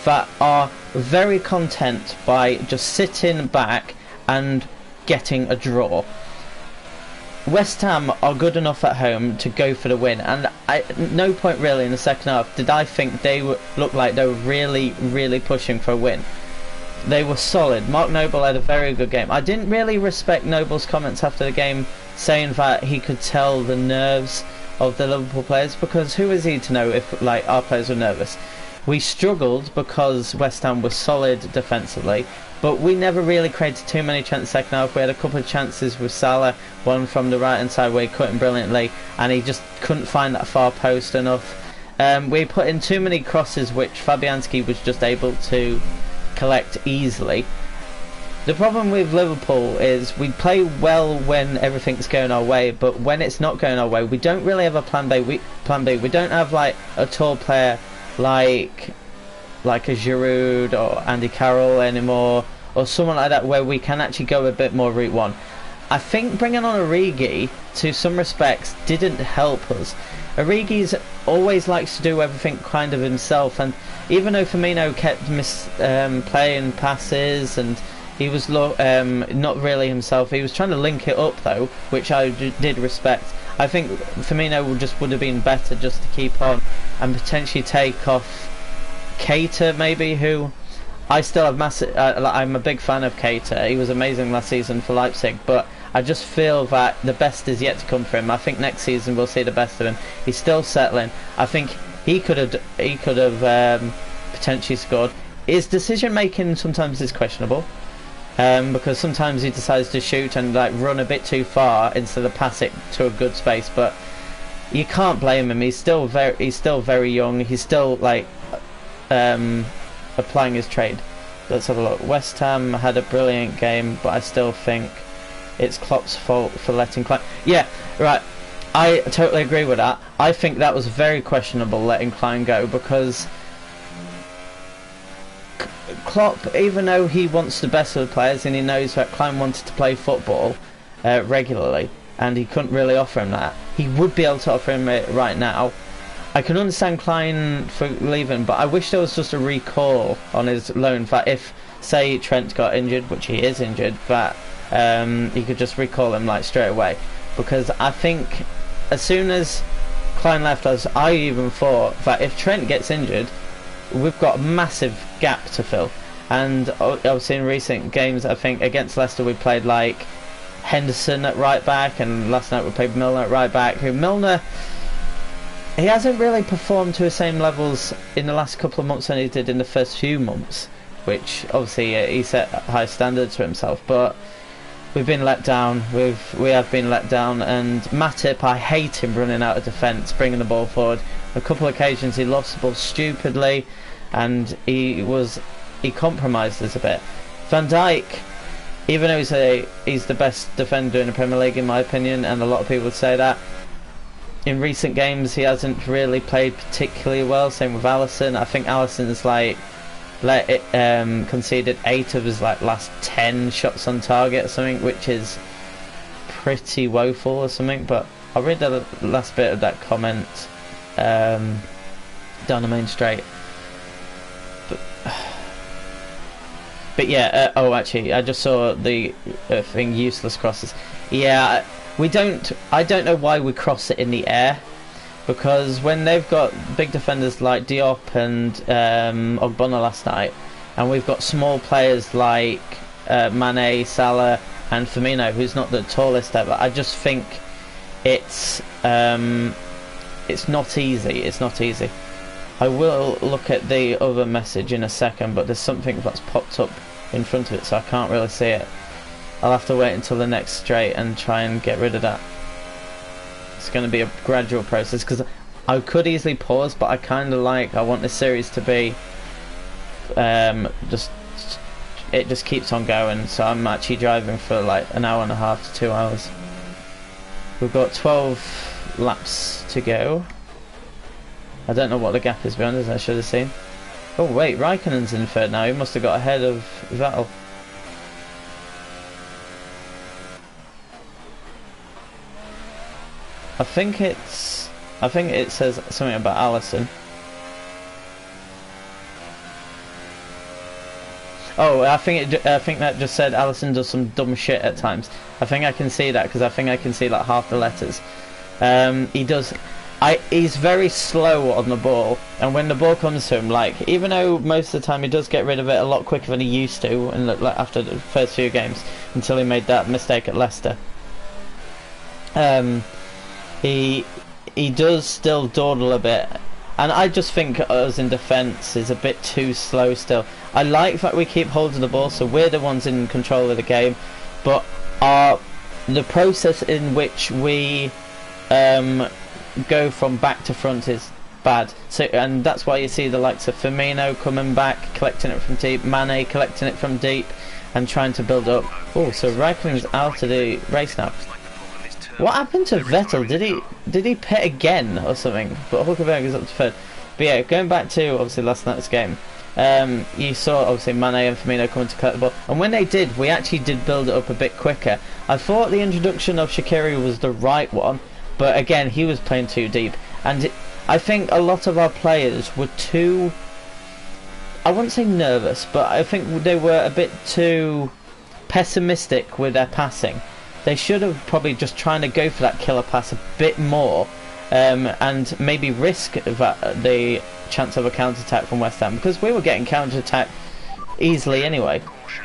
that are very content by just sitting back and getting a draw. West Ham are good enough at home to go for the win, and at no point really in the second half did I think they looked like they were really pushing for a win. They were solid. Mark Noble had a very good game. I didn't really respect Noble's comments after the game saying that he could tell the nerves of the Liverpool players, because who is he to know if like our players were nervous? We struggled because West Ham was solid defensively, but we never really created too many chances second half. We had a couple of chances with Salah, one from the right hand side where he cut him brilliantly and he just couldn't find that far post enough. We put in too many crosses which Fabianski was just able to collect easily. The problem with Liverpool is we play well when everything's going our way, but when it's not going our way, we don't really have a plan B. We don't have like a tall player like a Giroud or Andy Carroll anymore, or someone like that where we can actually go a bit more route one. I think bringing on Origi to some respects didn't help us. Origi's always likes to do everything kind of himself, and even though Firmino kept playing passes and he was not really himself, he was trying to link it up though, which I did respect. I think Firmino would have been better just to keep on and potentially take off Keita, maybe, who I still have massive. I'm a big fan of Keita. He was amazing last season for Leipzig, but I just feel that the best is yet to come for him. I think next season we'll see the best of him. He's still settling. I think he could have potentially scored. His decision making sometimes is questionable, because sometimes he decides to shoot and like run a bit too far instead of pass it to a good space. But you can't blame him. He's still very young. He's still like applying his trade. Let's have a look. West Ham had a brilliant game, but I still think it's Klopp's fault for letting Klein. Yeah, right. I totally agree with that. I think that was very questionable letting Klein go, because Klopp, even though he wants the best of the players and he knows that Klein wanted to play football regularly and he couldn't really offer him that, he would be able to offer him it right now. I can understand Klein for leaving, but I wish there was just a recall on his loan, that if, say, Trent got injured, which he is injured, that he could just recall him like straight away. Because I think as soon as Klein left us, I even thought that if Trent gets injured, we've got a massive gap to fill. And obviously in recent games, I think against Leicester we played like Henderson at right back, and last night we played Milner at right back. Who Milner, he hasn't really performed to the same levels in the last couple of months than he did in the first few months, which obviously he set high standards for himself, but we've been let down. We have been let down. And Matip, I hate him running out of defence, bringing the ball forward. On a couple of occasions he lost the ball stupidly, and he compromised us a bit. Van Dijk, even though he's the best defender in the Premier League in my opinion, and a lot of people would say that, in recent games he hasn't really played particularly well. Same with Alisson. I think Alisson's like conceded 8 of his like last 10 shots on target or something, which is pretty woeful or something. But I'll read the last bit of that comment down the main straight. But yeah, oh actually, I just saw the thing, useless crosses. Yeah, I don't know why we cross it in the air, because when they've got big defenders like Diop and Ogbonna last night, and we've got small players like Mane, Salah and Firmino, who's not the tallest ever, I just think it's not easy. It's not easy. I will look at the other message in a second, but there's something that's popped up in front of it, so I can't really see it. I'll have to wait until the next straight and try and get rid of that. It's going to be a gradual process, because I could easily pause, but I want this series to be it just keeps on going, so I'm actually driving for like an hour and a half to 2 hours. We've got 12 laps to go. I don't know what the gap is behind us, I should have seen. Oh wait, Raikkonen's in third now. He must have got ahead of Vettel. I think it says something about Alisson. Oh, I think that just said Alisson does some dumb shit at times. I think I can see that, because I think I can see like half the letters. He does. He's very slow on the ball, and when the ball comes to him, like, even though most of the time he does get rid of it a lot quicker than he used to, and like after the first few games, until he made that mistake at Leicester. He does still dawdle a bit, and I just think us in defence is a bit too slow still. I like that we keep holding the ball, so we're the ones in control of the game, but the process in which we go from back to front is bad. So, and that's why you see the likes of Firmino coming back, collecting it from deep, Mane collecting it from deep, and trying to build up. Oh, so Raikkonen's out of the race now. What happened to Vettel? Did he pit again or something? But Hulkenberg is up to third. But yeah, going back to obviously last night's game, you saw obviously Mane and Firmino coming to collect the ball, and when they did, we actually did build it up a bit quicker. I thought the introduction of Shaqiri was the right one, but again, he was playing too deep, and I think a lot of our players were too, I wouldn't say nervous, but I think they were a bit too pessimistic with their passing. They should have probably just trying to go for that killer pass a bit more, and maybe risk the chance of a counter-attack from West Ham, because we were getting counter-attack easily anyway.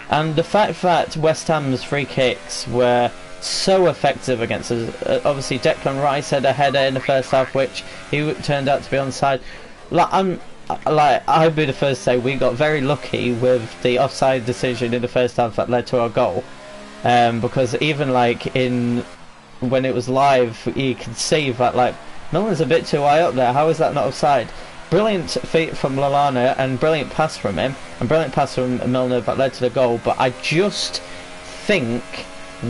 And the fact that West Ham's free kicks were so effective against us, obviously Declan Rice had a header in the first half which he turned out to be onside. I'd be the first to say we got very lucky with the offside decision in the first half that led to our goal, because even like when it was live, you could see that like Milner's a bit too high up there. How is that not offside? Brilliant feat from Lallana, and brilliant pass from him, and brilliant pass from Milner that led to the goal. But I just think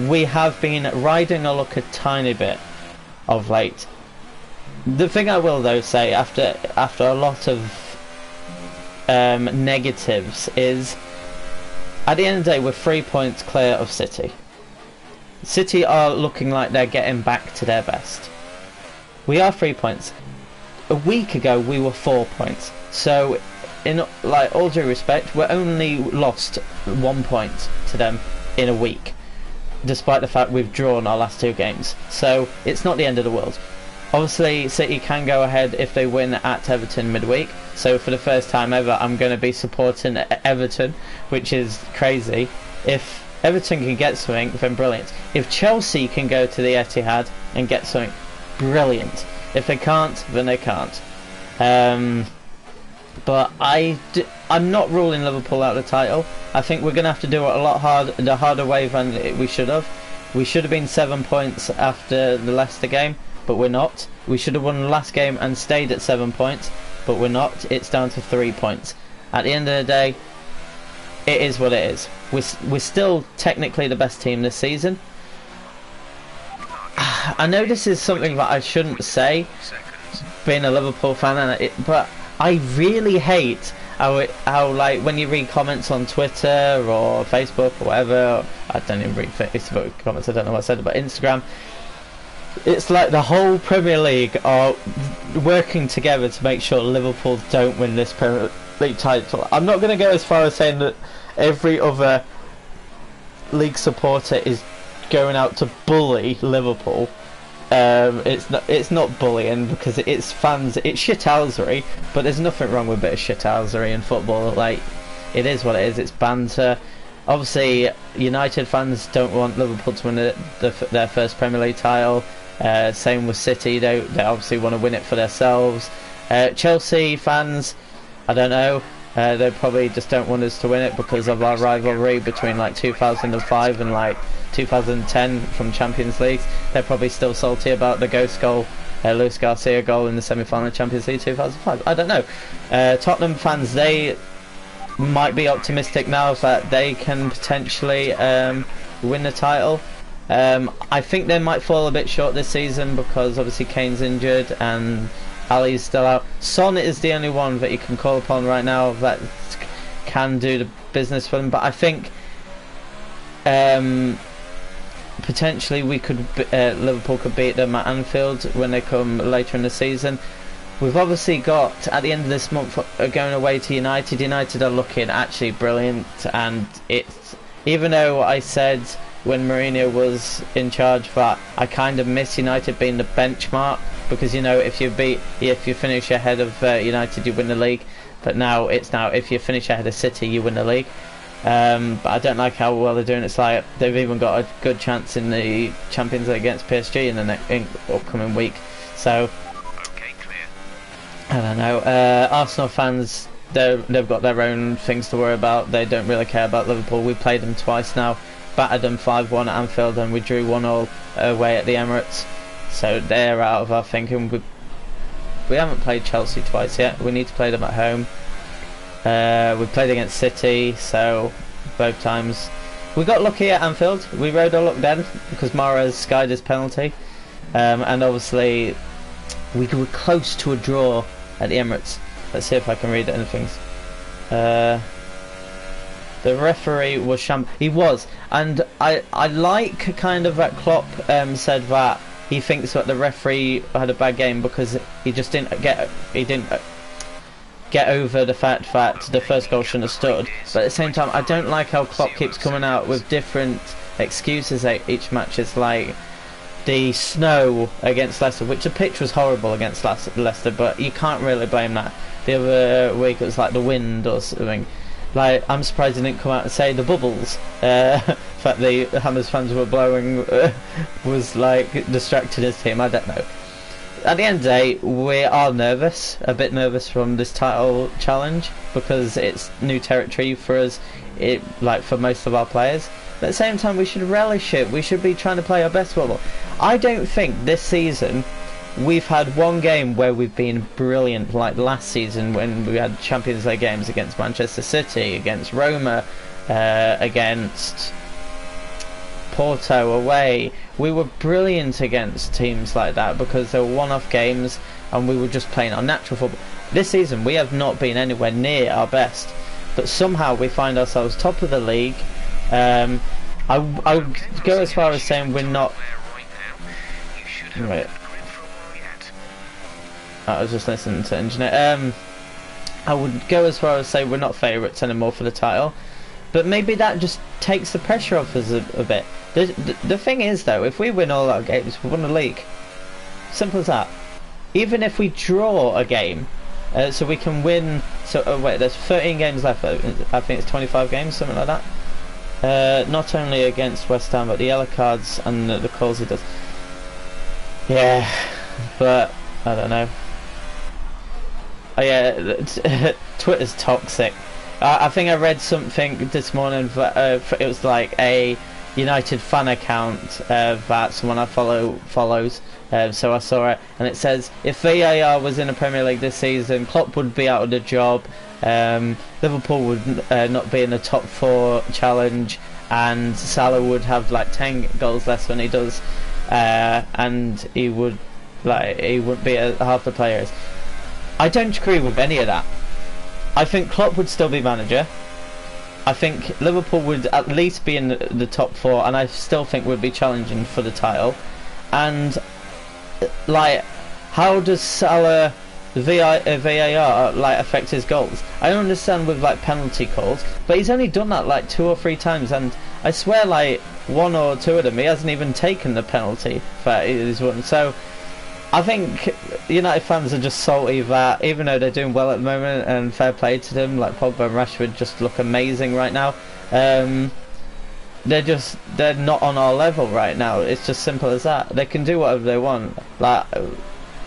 we have been riding a luck a tiny bit of late. The thing I will though say after a lot of negatives is, at the end of the day, we're 3 points clear of City. City are looking like they're getting back to their best. We are 3 points. A week ago we were 4 points. So in like all due respect, we're only lost 1 point to them in a week, despite the fact we've drawn our last 2 games. So it's not the end of the world. Obviously, City can go ahead if they win at Everton midweek. So for the first time ever, I'm going to be supporting Everton, which is crazy. If Everton can get something, then brilliant. If Chelsea can go to the Etihad and get something, brilliant. If they can't, then they can't. But I'm not ruling Liverpool out of the title. I think we're going to have to do it a lot the harder way than we should have. We should have been 7 points after the Leicester game, but we're not. We should have won the last game and stayed at 7 points, but we're not. It's down to 3 points. At the end of the day, it is what it is. We're still technically the best team this season. I know this is something that I shouldn't say, being a Liverpool fan, but I really hate how like when you read comments on Twitter or Facebook or whatever. I don't even read Facebook comments. I don't know what I said about Instagram. It's like the whole Premier League are working together to make sure Liverpool don't win this Premier League title. I'm not going to go as far as saying that every other league supporter is going out to bully Liverpool. It's not bullying, because it's fans. It's shithousery, but there's nothing wrong with a bit of shithousery in football. Like, it is what it is. It's banter. Obviously, United fans don't want Liverpool to win their first Premier League title. Same with City. They obviously want to win it for themselves. Chelsea fans, I don't know. They probably just don't want us to win it because of our rivalry between like 2005 and like 2010 from Champions League. They're probably still salty about the ghost goal, Luis Garcia goal in the semi-final of Champions League 2005. I don't know. Tottenham fans, they might be optimistic now that they can potentially win the title. I think they might fall a bit short this season because obviously Kane's injured and Ali's still out. Son is the only one that you can call upon right now that can do the business for them, but I think potentially Liverpool could beat them at Anfield when they come later in the season. We've obviously got, at the end of this month, going away to United. United are looking actually brilliant, and it's, even though I said when Mourinho was in charge that I kind of miss United being the benchmark, because you know if you finish ahead of United you win the league, but now if you finish ahead of City you win the league. But I don't like how well they're doing. It's like they've even got a good chance in the Champions League against PSG in the upcoming week. So Okay, clear. I don't know. Arsenal fans, they've got their own things to worry about. They don't really care about Liverpool. We played them twice now, battered them 5-1 at Anfield, and we drew 1-1 away at the Emirates. So they're out of our thinking. We haven't played Chelsea twice yet. We need to play them at home. We played against City, so both times we got lucky at Anfield. We rode our luck then because Mahrez skied his penalty, and obviously we were close to a draw at the Emirates. Let's see if I can read anything. The referee was he was, and I like kind of that Klopp said that he thinks that the referee had a bad game because he just didn't get over the fact that the first goal shouldn't have stood. But at the same time, I don't like how Klopp keeps coming out with different excuses at each match. It's like the snow against Leicester, which the pitch was horrible against Leicester, but you can't really blame that. The other week it was like the wind or something. Like, I'm surprised he didn't come out and say the bubbles that the Hammers fans were blowing was like distracting his team. I don't know. At the end of the day, we are nervous, a bit nervous from this title challenge because it's new territory for us, like for most of our players. But at the same time, we should relish it. We should be trying to play our best football. I don't think this season we've had one game where we've been brilliant, like last season when we had Champions League games against Manchester City, against Roma, against Porto away. We were brilliant against teams like that because they were one-off games and we were just playing our natural football. This season we have not been anywhere near our best, but somehow we find ourselves top of the league. I would go as far as saying we're not... Right. I was just listening to Engineer. I would go as far as say we're not favourites anymore for the title, but maybe that just takes the pressure off us a bit. The thing is though, if we win all our games, we won the league. Simple as that. even if we draw a game, so we can win. So wait, there's 13 games left. I think it's 25 games, something like that. Not only against West Ham, but the yellow cards and the calls he does. Yeah, but I don't know. Oh yeah, Twitter's toxic. I think I read something this morning that it was like a United fan account that someone I follows. So I saw it, and it says if VAR was in the Premier League this season, Klopp would be out of the job. Liverpool would not be in the top 4 challenge, and Salah would have like 10 goals less than he does, and he wouldn't be half the players. I don't agree with any of that. I think Klopp would still be manager. I think Liverpool would at least be in the top 4, and I still think would be challenging for the title. And like, how does Salah VAR like affect his goals? I don't understand with like penalty calls, but he's only done that like 2 or 3 times, and I swear like 1 or 2 of them he hasn't even taken the penalty that he's won. So I think United fans are just salty that even though they're doing well at the moment, and fair play to them, like Pogba and Rashford just look amazing right now, they're not on our level right now. It's just simple as that. They can do whatever they want. Like,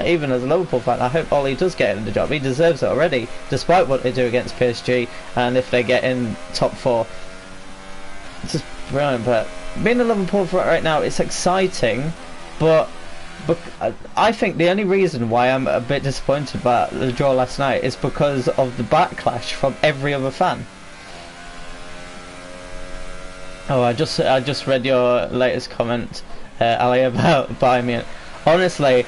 even as a Liverpool fan, I hope Ollie does get in the job. He deserves it already, despite what they do against PSG, and if they get in top 4. It's just brilliant. But being a Liverpool fan right now, it's exciting, but I think the only reason why I'm a bit disappointed about the draw last night is because of the backlash from every other fan. Oh, I just read your latest comment, Ali, about Bayern Munich. Honestly,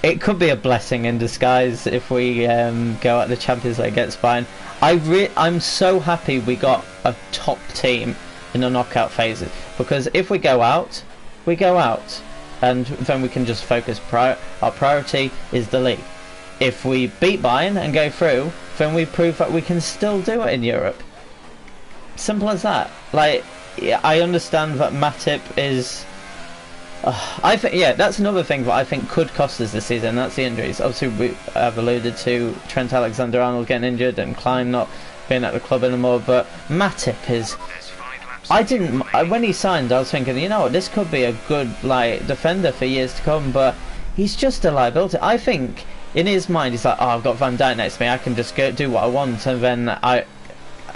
it could be a blessing in disguise if we go at the Champions League against Bayern. I'm so happy we got a top team in the knockout phases, because if we go out, we go out. And then we can just focus. Our priority is the league. If we beat Bayern and go through, then we prove that we can still do it in Europe. Simple as that. Like, yeah, I understand that Matip is. I think, yeah, that's another thing that I think could cost us this season. That's the injuries. Obviously, we have alluded to Trent Alexander-Arnold getting injured and Klein not being at the club anymore. But Matip is. When he signed, I was thinking, you know what, this could be a good like defender for years to come, but he's just a liability. I think in his mind he's like, oh, I've got Van Dijk next to me, I can just go do what I want, and then I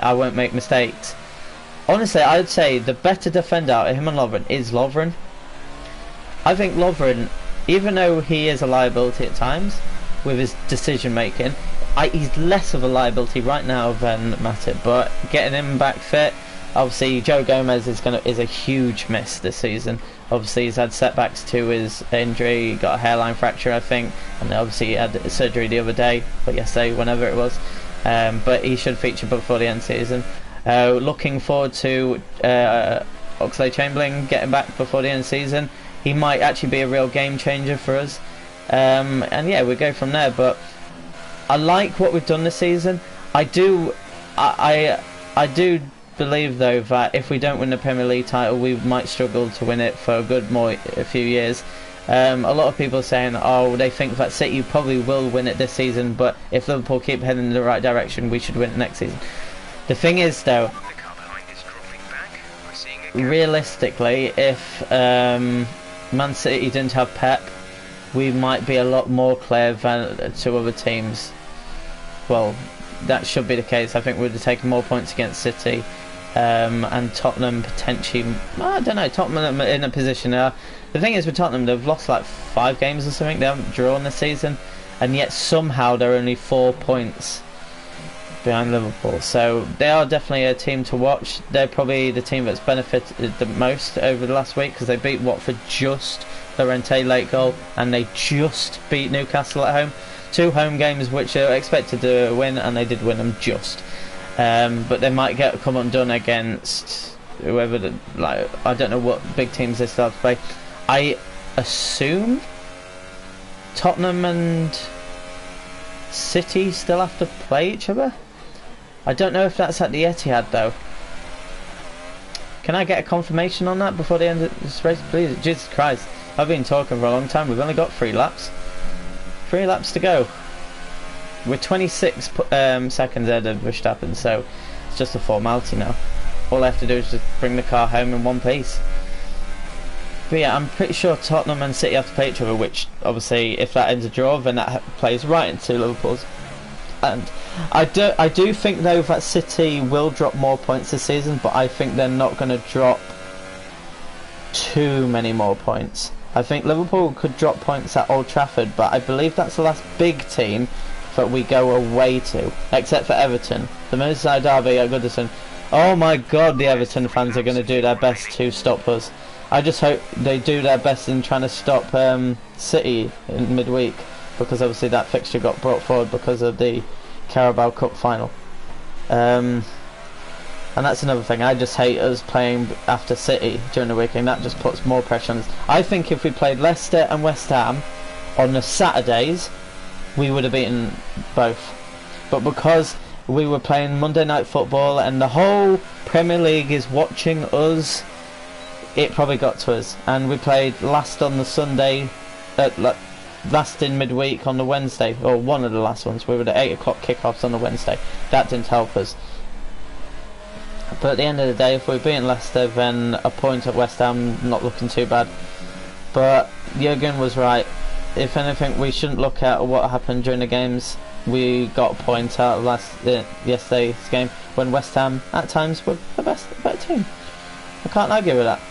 won't make mistakes. Honestly, I'd say the better defender out of him and Lovren is Lovren. I think Lovren, even though he is a liability at times with his decision making, he's less of a liability right now than Matip. But getting him back fit. Obviously, Joe Gomez is a huge miss this season. Obviously, he's had setbacks to his injury. He got a hairline fracture, I think, and obviously he had surgery the other day, but yesterday, whenever it was. But he should feature before the end season. Looking forward to Oxlade-Chamberlain getting back before the end season. He might actually be a real game changer for us. And yeah, we go from there. But I like what we've done this season. I do believe though that if we don't win the Premier League title, we might struggle to win it for a few years. A lot of people are saying, oh, they think that City probably will win it this season, but if Liverpool keep heading in the right direction, we should win it next season. The thing is though, realistically, if Man City didn't have Pep, we might be a lot more clear than to other teams. Well, that should be the case. I think we'd have taken more points against City, and Tottenham potentially. I don't know. Tottenham in a position. The thing is with Tottenham, they've lost like 5 games or something. They haven't drawn this season, and yet somehow they're only 4 points behind Liverpool. So they are definitely a team to watch. They're probably the team that's benefited the most over the last week, because they beat Watford just Llorente late goal, and they just beat Newcastle at home. 2 home games which are expected to win, and they did win them just. But they might come undone against whoever. I don't know what big teams they start to play. I assume Tottenham and City still have to play each other. I don't know if that's at the Etihad though. Can I get a confirmation on that before the end of this race, please? Jesus Christ, I've been talking for a long time. We've only got 3 laps. 3 laps to go. We're 26 seconds ahead of Verstappen, so it's just a formality now. All I have to do is just bring the car home in one piece. But yeah, I'm pretty sure Tottenham and City have to play each other, which obviously if that ends a draw, then that plays right into Liverpool's. And I do think though that City will drop more points this season, but I think they're not going to drop too many more points. I think Liverpool could drop points at Old Trafford, but I believe that's the last big team that we go away to, except for Everton. The Merseyside derby at Goodison. Oh my god, the Everton fans are going to do their best to stop us. I just hope they do their best in trying to stop City in midweek, because obviously that fixture got brought forward because of the Carabao Cup final. And that's another thing, I just hate us playing after City during the weekend. That just puts more pressure on us. I think if we played Leicester and West Ham on the Saturdays, we would have beaten both. But because we were playing Monday Night Football and the whole Premier League is watching us, it probably got to us. And we played last on the Sunday, last in midweek on the Wednesday, or one of the last ones. We were at 8 o'clock kickoffs on the Wednesday. That didn't help us. But at the end of the day, if we're beating Leicester, then a point at West Ham, not looking too bad. But Jurgen was right. If anything, we shouldn't look at what happened during the games. We got a point out of yesterday's game, when West Ham at times were the better team. I can't argue with that.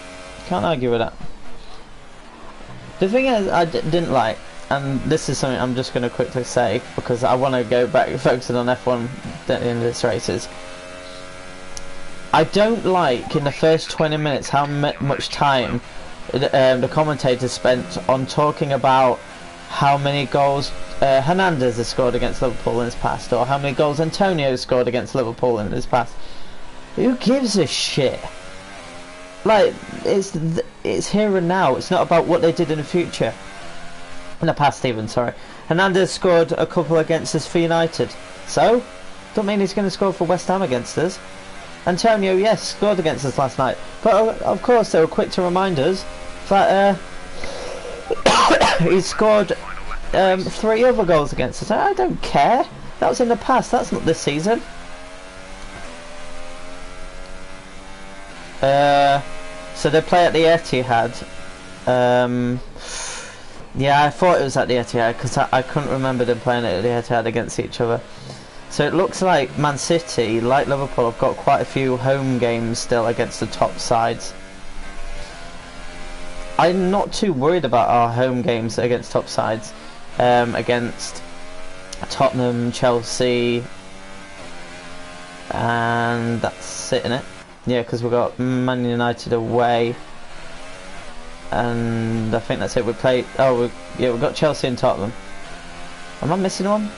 Can't argue with that. The thing is, I didn't like, and this is something I'm just going to quickly say because I want to go back focusing on F1 in this races. I don't like in the first 20 minutes how much time the commentators spent on talking about how many goals Hernandez has scored against Liverpool in his past, or how many goals Antonio has scored against Liverpool in his past. Who gives a shit? Like, it's here and now. It's not about what they did in the future. In the past even, sorry. Hernandez scored a couple against us for United. So, don't mean he's going to score for West Ham against us. Antonio, yes, scored against us last night. But of course they were quick to remind us that he scored 3 other goals against us. I don't care. That was in the past. That's not this season. So they play at the Etihad. Yeah, I thought it was at the Etihad because I couldn't remember them playing at the Etihad against each other. So it looks like Man City, like Liverpool, have got quite a few home games still against the top sides. I'm not too worried about our home games against top sides. Against Tottenham, Chelsea, and that's it, innit? Yeah, because we've got Man United away, and I think that's it. We played. Oh, we've got Chelsea and Tottenham. Am I missing one?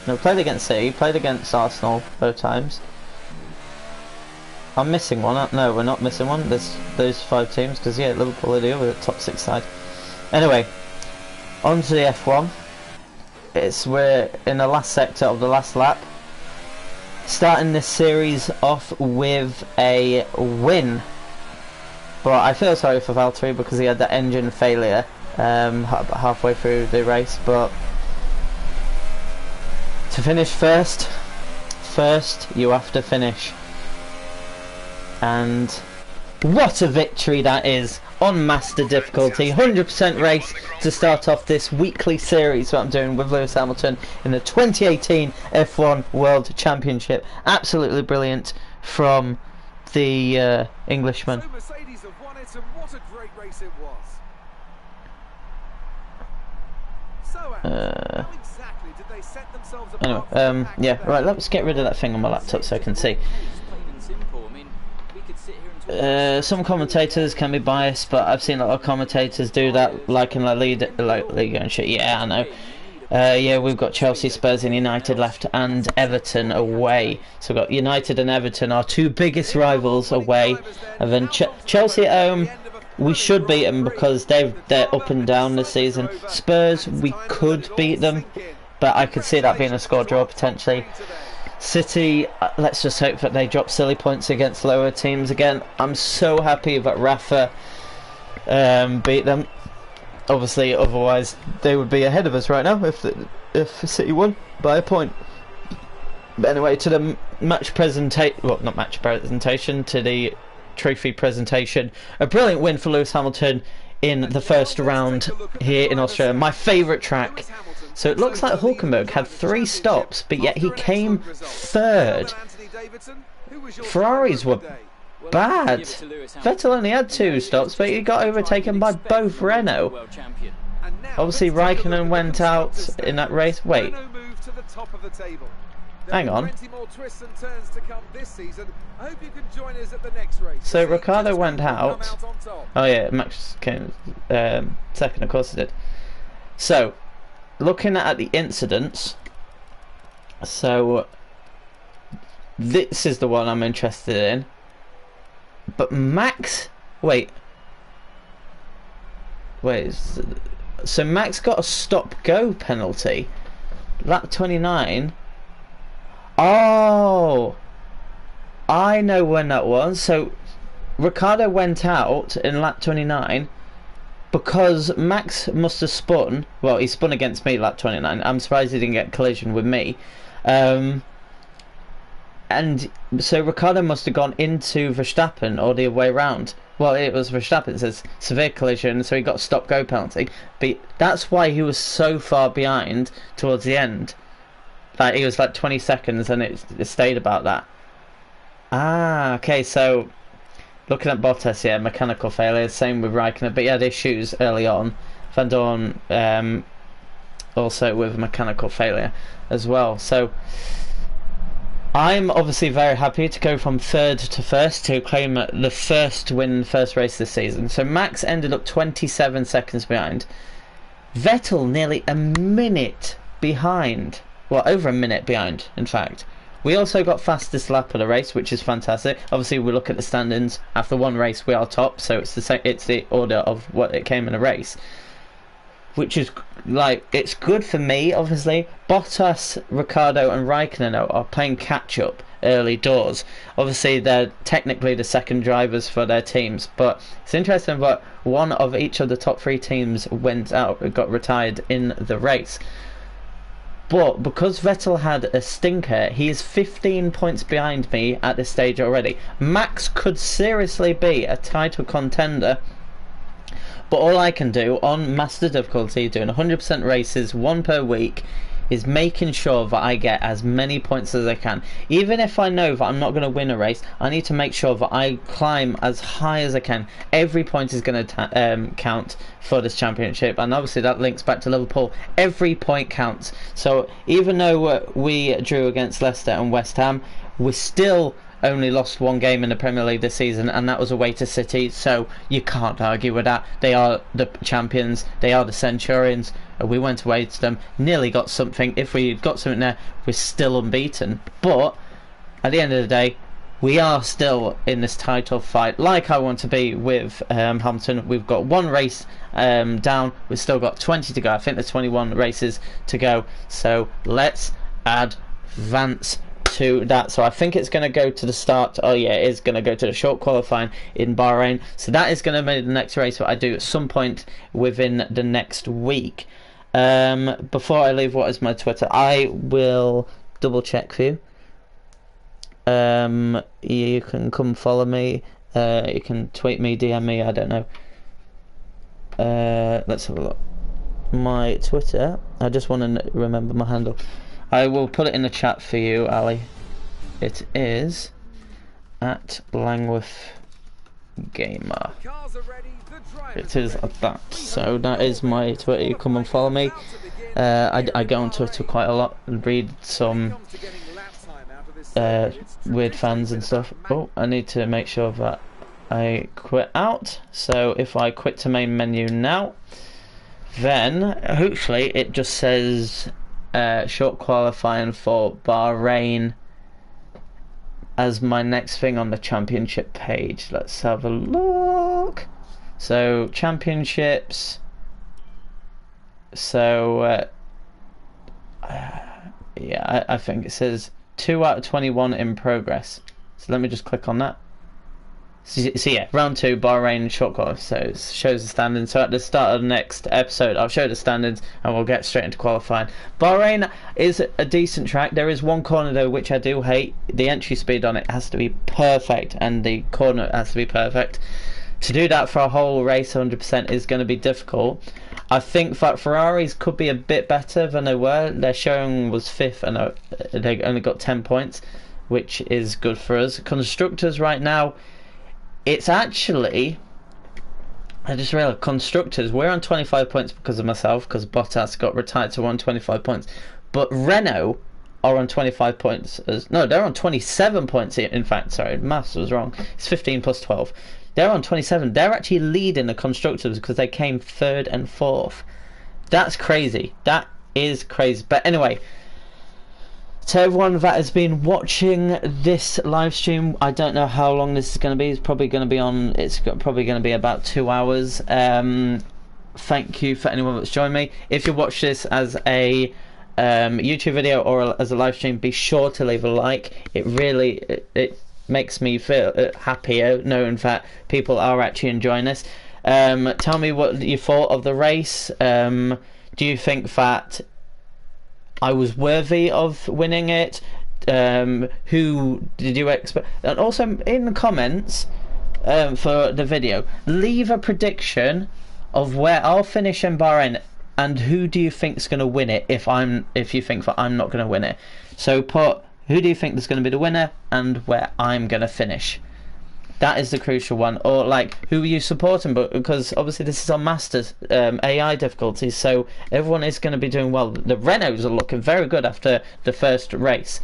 No, we played against City, played against Arsenal both times. I'm missing one. No, we're not missing one. There's those 5 teams, because yeah, Liverpool are the other top 6 side. Anyway, on to the F1. We're in the last sector of the last lap. Starting this series off with a win. But I feel sorry for Valtteri because he had that engine failure halfway through the race. But to finish first you have to finish. And what a victory that is on master difficulty. 100% race to start off this weekly series that I'm doing with Lewis Hamilton in the 2018 F1 World Championship. Absolutely brilliant from the Englishman. Mercedes have won it, and what a great race it was. So, how exactly did they set themselves apart? Anyway, yeah, right, let's get rid of that thing on my laptop so I can see. Some commentators can be biased, but I've seen a lot of commentators do that, like in La Liga and shit. Yeah, I know. Yeah, we've got Chelsea, Spurs and United left, and Everton away. So we've got United and Everton, our 2 biggest rivals, away. And then Chelsea at home, we should beat them because they're up and down this season. Spurs, we could beat them, but I could see that being a score draw potentially. City, let's just hope that they drop silly points against lower teams again. I'm so happy that Rafa beat them. Obviously, otherwise they would be ahead of us right now if City won by a point. But anyway, to the match presentation, well, not match presentation, to the trophy presentation. A brilliant win for Lewis Hamilton in the first round here in Australia. My favourite track. So it looks like Hulkenberg had 3 stops, but yet he came third. Ferraris were bad. Vettel only had 2 stops, but he got overtaken by both Renault. Obviously, Raikkonen went out in that race. Wait. Hang on. So Ricciardo went out. Oh yeah, Max came second, of course it did. So, looking at the incidents, so this is the one I'm interested in. But Max, wait, so Max got a stop-go penalty, lap 29. Oh, I know when that was. So Ricciardo went out in lap 29 because Max must have spun. Well, he spun against me lap 29. I'm surprised he didn't get collision with me. And so Ricciardo must have gone into Verstappen or the other way around. Well, it was Verstappen. It says severe collision, so he got a stop-go penalty. But that's why he was so far behind towards the end. Like, he was like 20 seconds and it stayed about that. Ah, okay, so looking at Bottas, yeah, mechanical failure, same with Raikkonen, but he had issues early on. Van Dorn also with mechanical failure as well. So I'm obviously very happy to go from third to first to claim the first win, first race this season. So Max ended up 27 seconds behind. Vettel nearly a minute behind. Well, over a minute behind, in fact. We also got fastest lap of the race, which is fantastic. Obviously, we look at the standings. After one race, we are top, so it's the same. It's the order of what it came in a race, which is like, it's good for me. Obviously, Bottas, Ricciardo, and Raikkonen are playing catch up early doors. Obviously, they're technically the second drivers for their teams, but it's interesting that one of each of the top 3 teams went out, got retired in the race. But because Vettel had a stinker, he is 15 points behind me at this stage already. Max could seriously be a title contender. But all I can do on master difficulty, doing 100% races, 1 per week, is making sure that I get as many points as I can. Even if I know that I'm not going to win a race, I need to make sure that I climb as high as I can. Every point is going to count for this championship, and obviously that links back to Liverpool. Every point counts. So even though we drew against Leicester and West Ham, we still only lost 1 game in the Premier League this season, and that was away to City, so you can't argue with that. They are the champions, they are the Centurions. We went away to them, nearly got something. If we got something there, we're still unbeaten. But at the end of the day, we are still in this title fight, like I want to be with Hamilton. We've got 1 race down, we've still got 20 to go. I think there's 21 races to go, so let's advance to that. So I think it's going to go to the start. Oh yeah, it is going to go to the short qualifying in Bahrain. So that is going to be the next race that I do at some point within the next week. Before I leave, what is my Twitter? I will double check for you. You can come follow me. You can tweet me, DM me, I don't know. Let's have a look. My Twitter, I just want to remember my handle. I will put it in the chat for you, Ali. It is at Langworth Gamer. It is that. So that is my Twitter. You come and follow me. I go on Twitter quite a lot and read some weird fans and stuff. Oh, I need to make sure that I quit out. So if I quit to main menu now, then hopefully it just says short qualifying for Bahrain as my next thing on the championship page. Let's have a look. So championships, so yeah, I think it says 2 out of 21 in progress. So let me just click on that. So yeah, round 2, Bahrain short course. So it shows the standings. So at the start of the next episode, I'll show the standings and we'll get straight into qualifying. Bahrain is a decent track. There is one corner though which I do hate. The entry speed on it has to be perfect, and the corner has to be perfect. To do that for a whole race 100% is going to be difficult. I think that Ferraris could be a bit better than they were. Their showing was 5th and they only got 10 points, which is good for us. Constructors right now, it's actually, I just realised, constructors, we're on 25 points because of myself, because Bottas got retired, so we're on 25 points. But Renault are on 25 points. No, they're on 27 points, in fact, sorry, maths was wrong. It's 15 plus 12. They're on 27. They're actually leading the constructors because they came 3rd and 4th. That's crazy. That is crazy. But anyway, to everyone that has been watching this live stream, I don't know how long this is going to be. It's probably going to be on. It's probably going to be about 2 hours. Thank you for anyone that's joined me. If you watch this as a YouTube video or as a live stream, be sure to leave a like. It really it makes me feel happier knowing that people are actually enjoying this. Tell me what you thought of the race. Do you think that I was worthy of winning it? Who did you expect? And also in the comments for the video, leave a prediction of where I'll finish in Bahrain, and who do you think's going to win it if you think that I'm not going to win it. So put who do you think is going to be the winner and where I'm going to finish. That is the crucial one. Or like, who are you supporting? But because obviously this is on Masters AI difficulties, so everyone is going to be doing well. The Renaults are looking very good after the first race.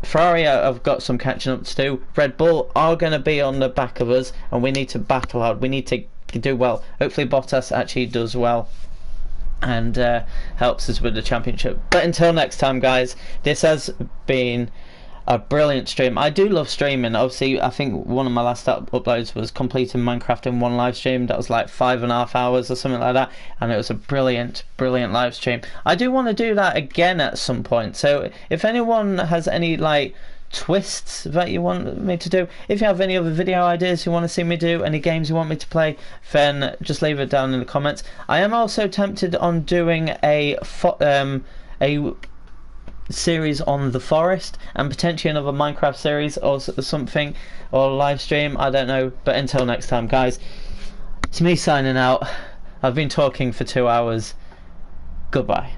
Ferrari have got some catching up to do. Red Bull are going to be on the back of us, and we need to battle hard. We need to do well. Hopefully Bottas actually does well and helps us with the championship. But until next time, guys, this has been a brilliant stream. I do love streaming. Obviously, I think one of my last uploads was completing Minecraft in one live stream. That was like 5.5 hours or something like that, and it was a brilliant live stream. I do want to do that again at some point, so if anyone has any like twists that you want me to do, if you have any other video ideas you want to see me do, any games you want me to play, then just leave it down in the comments. I am also tempted on doing a series on the forest, and potentially another Minecraft series or something, or live stream, I don't know. But until next time, guys, it's me signing out. I've been talking for 2 hours. Goodbye.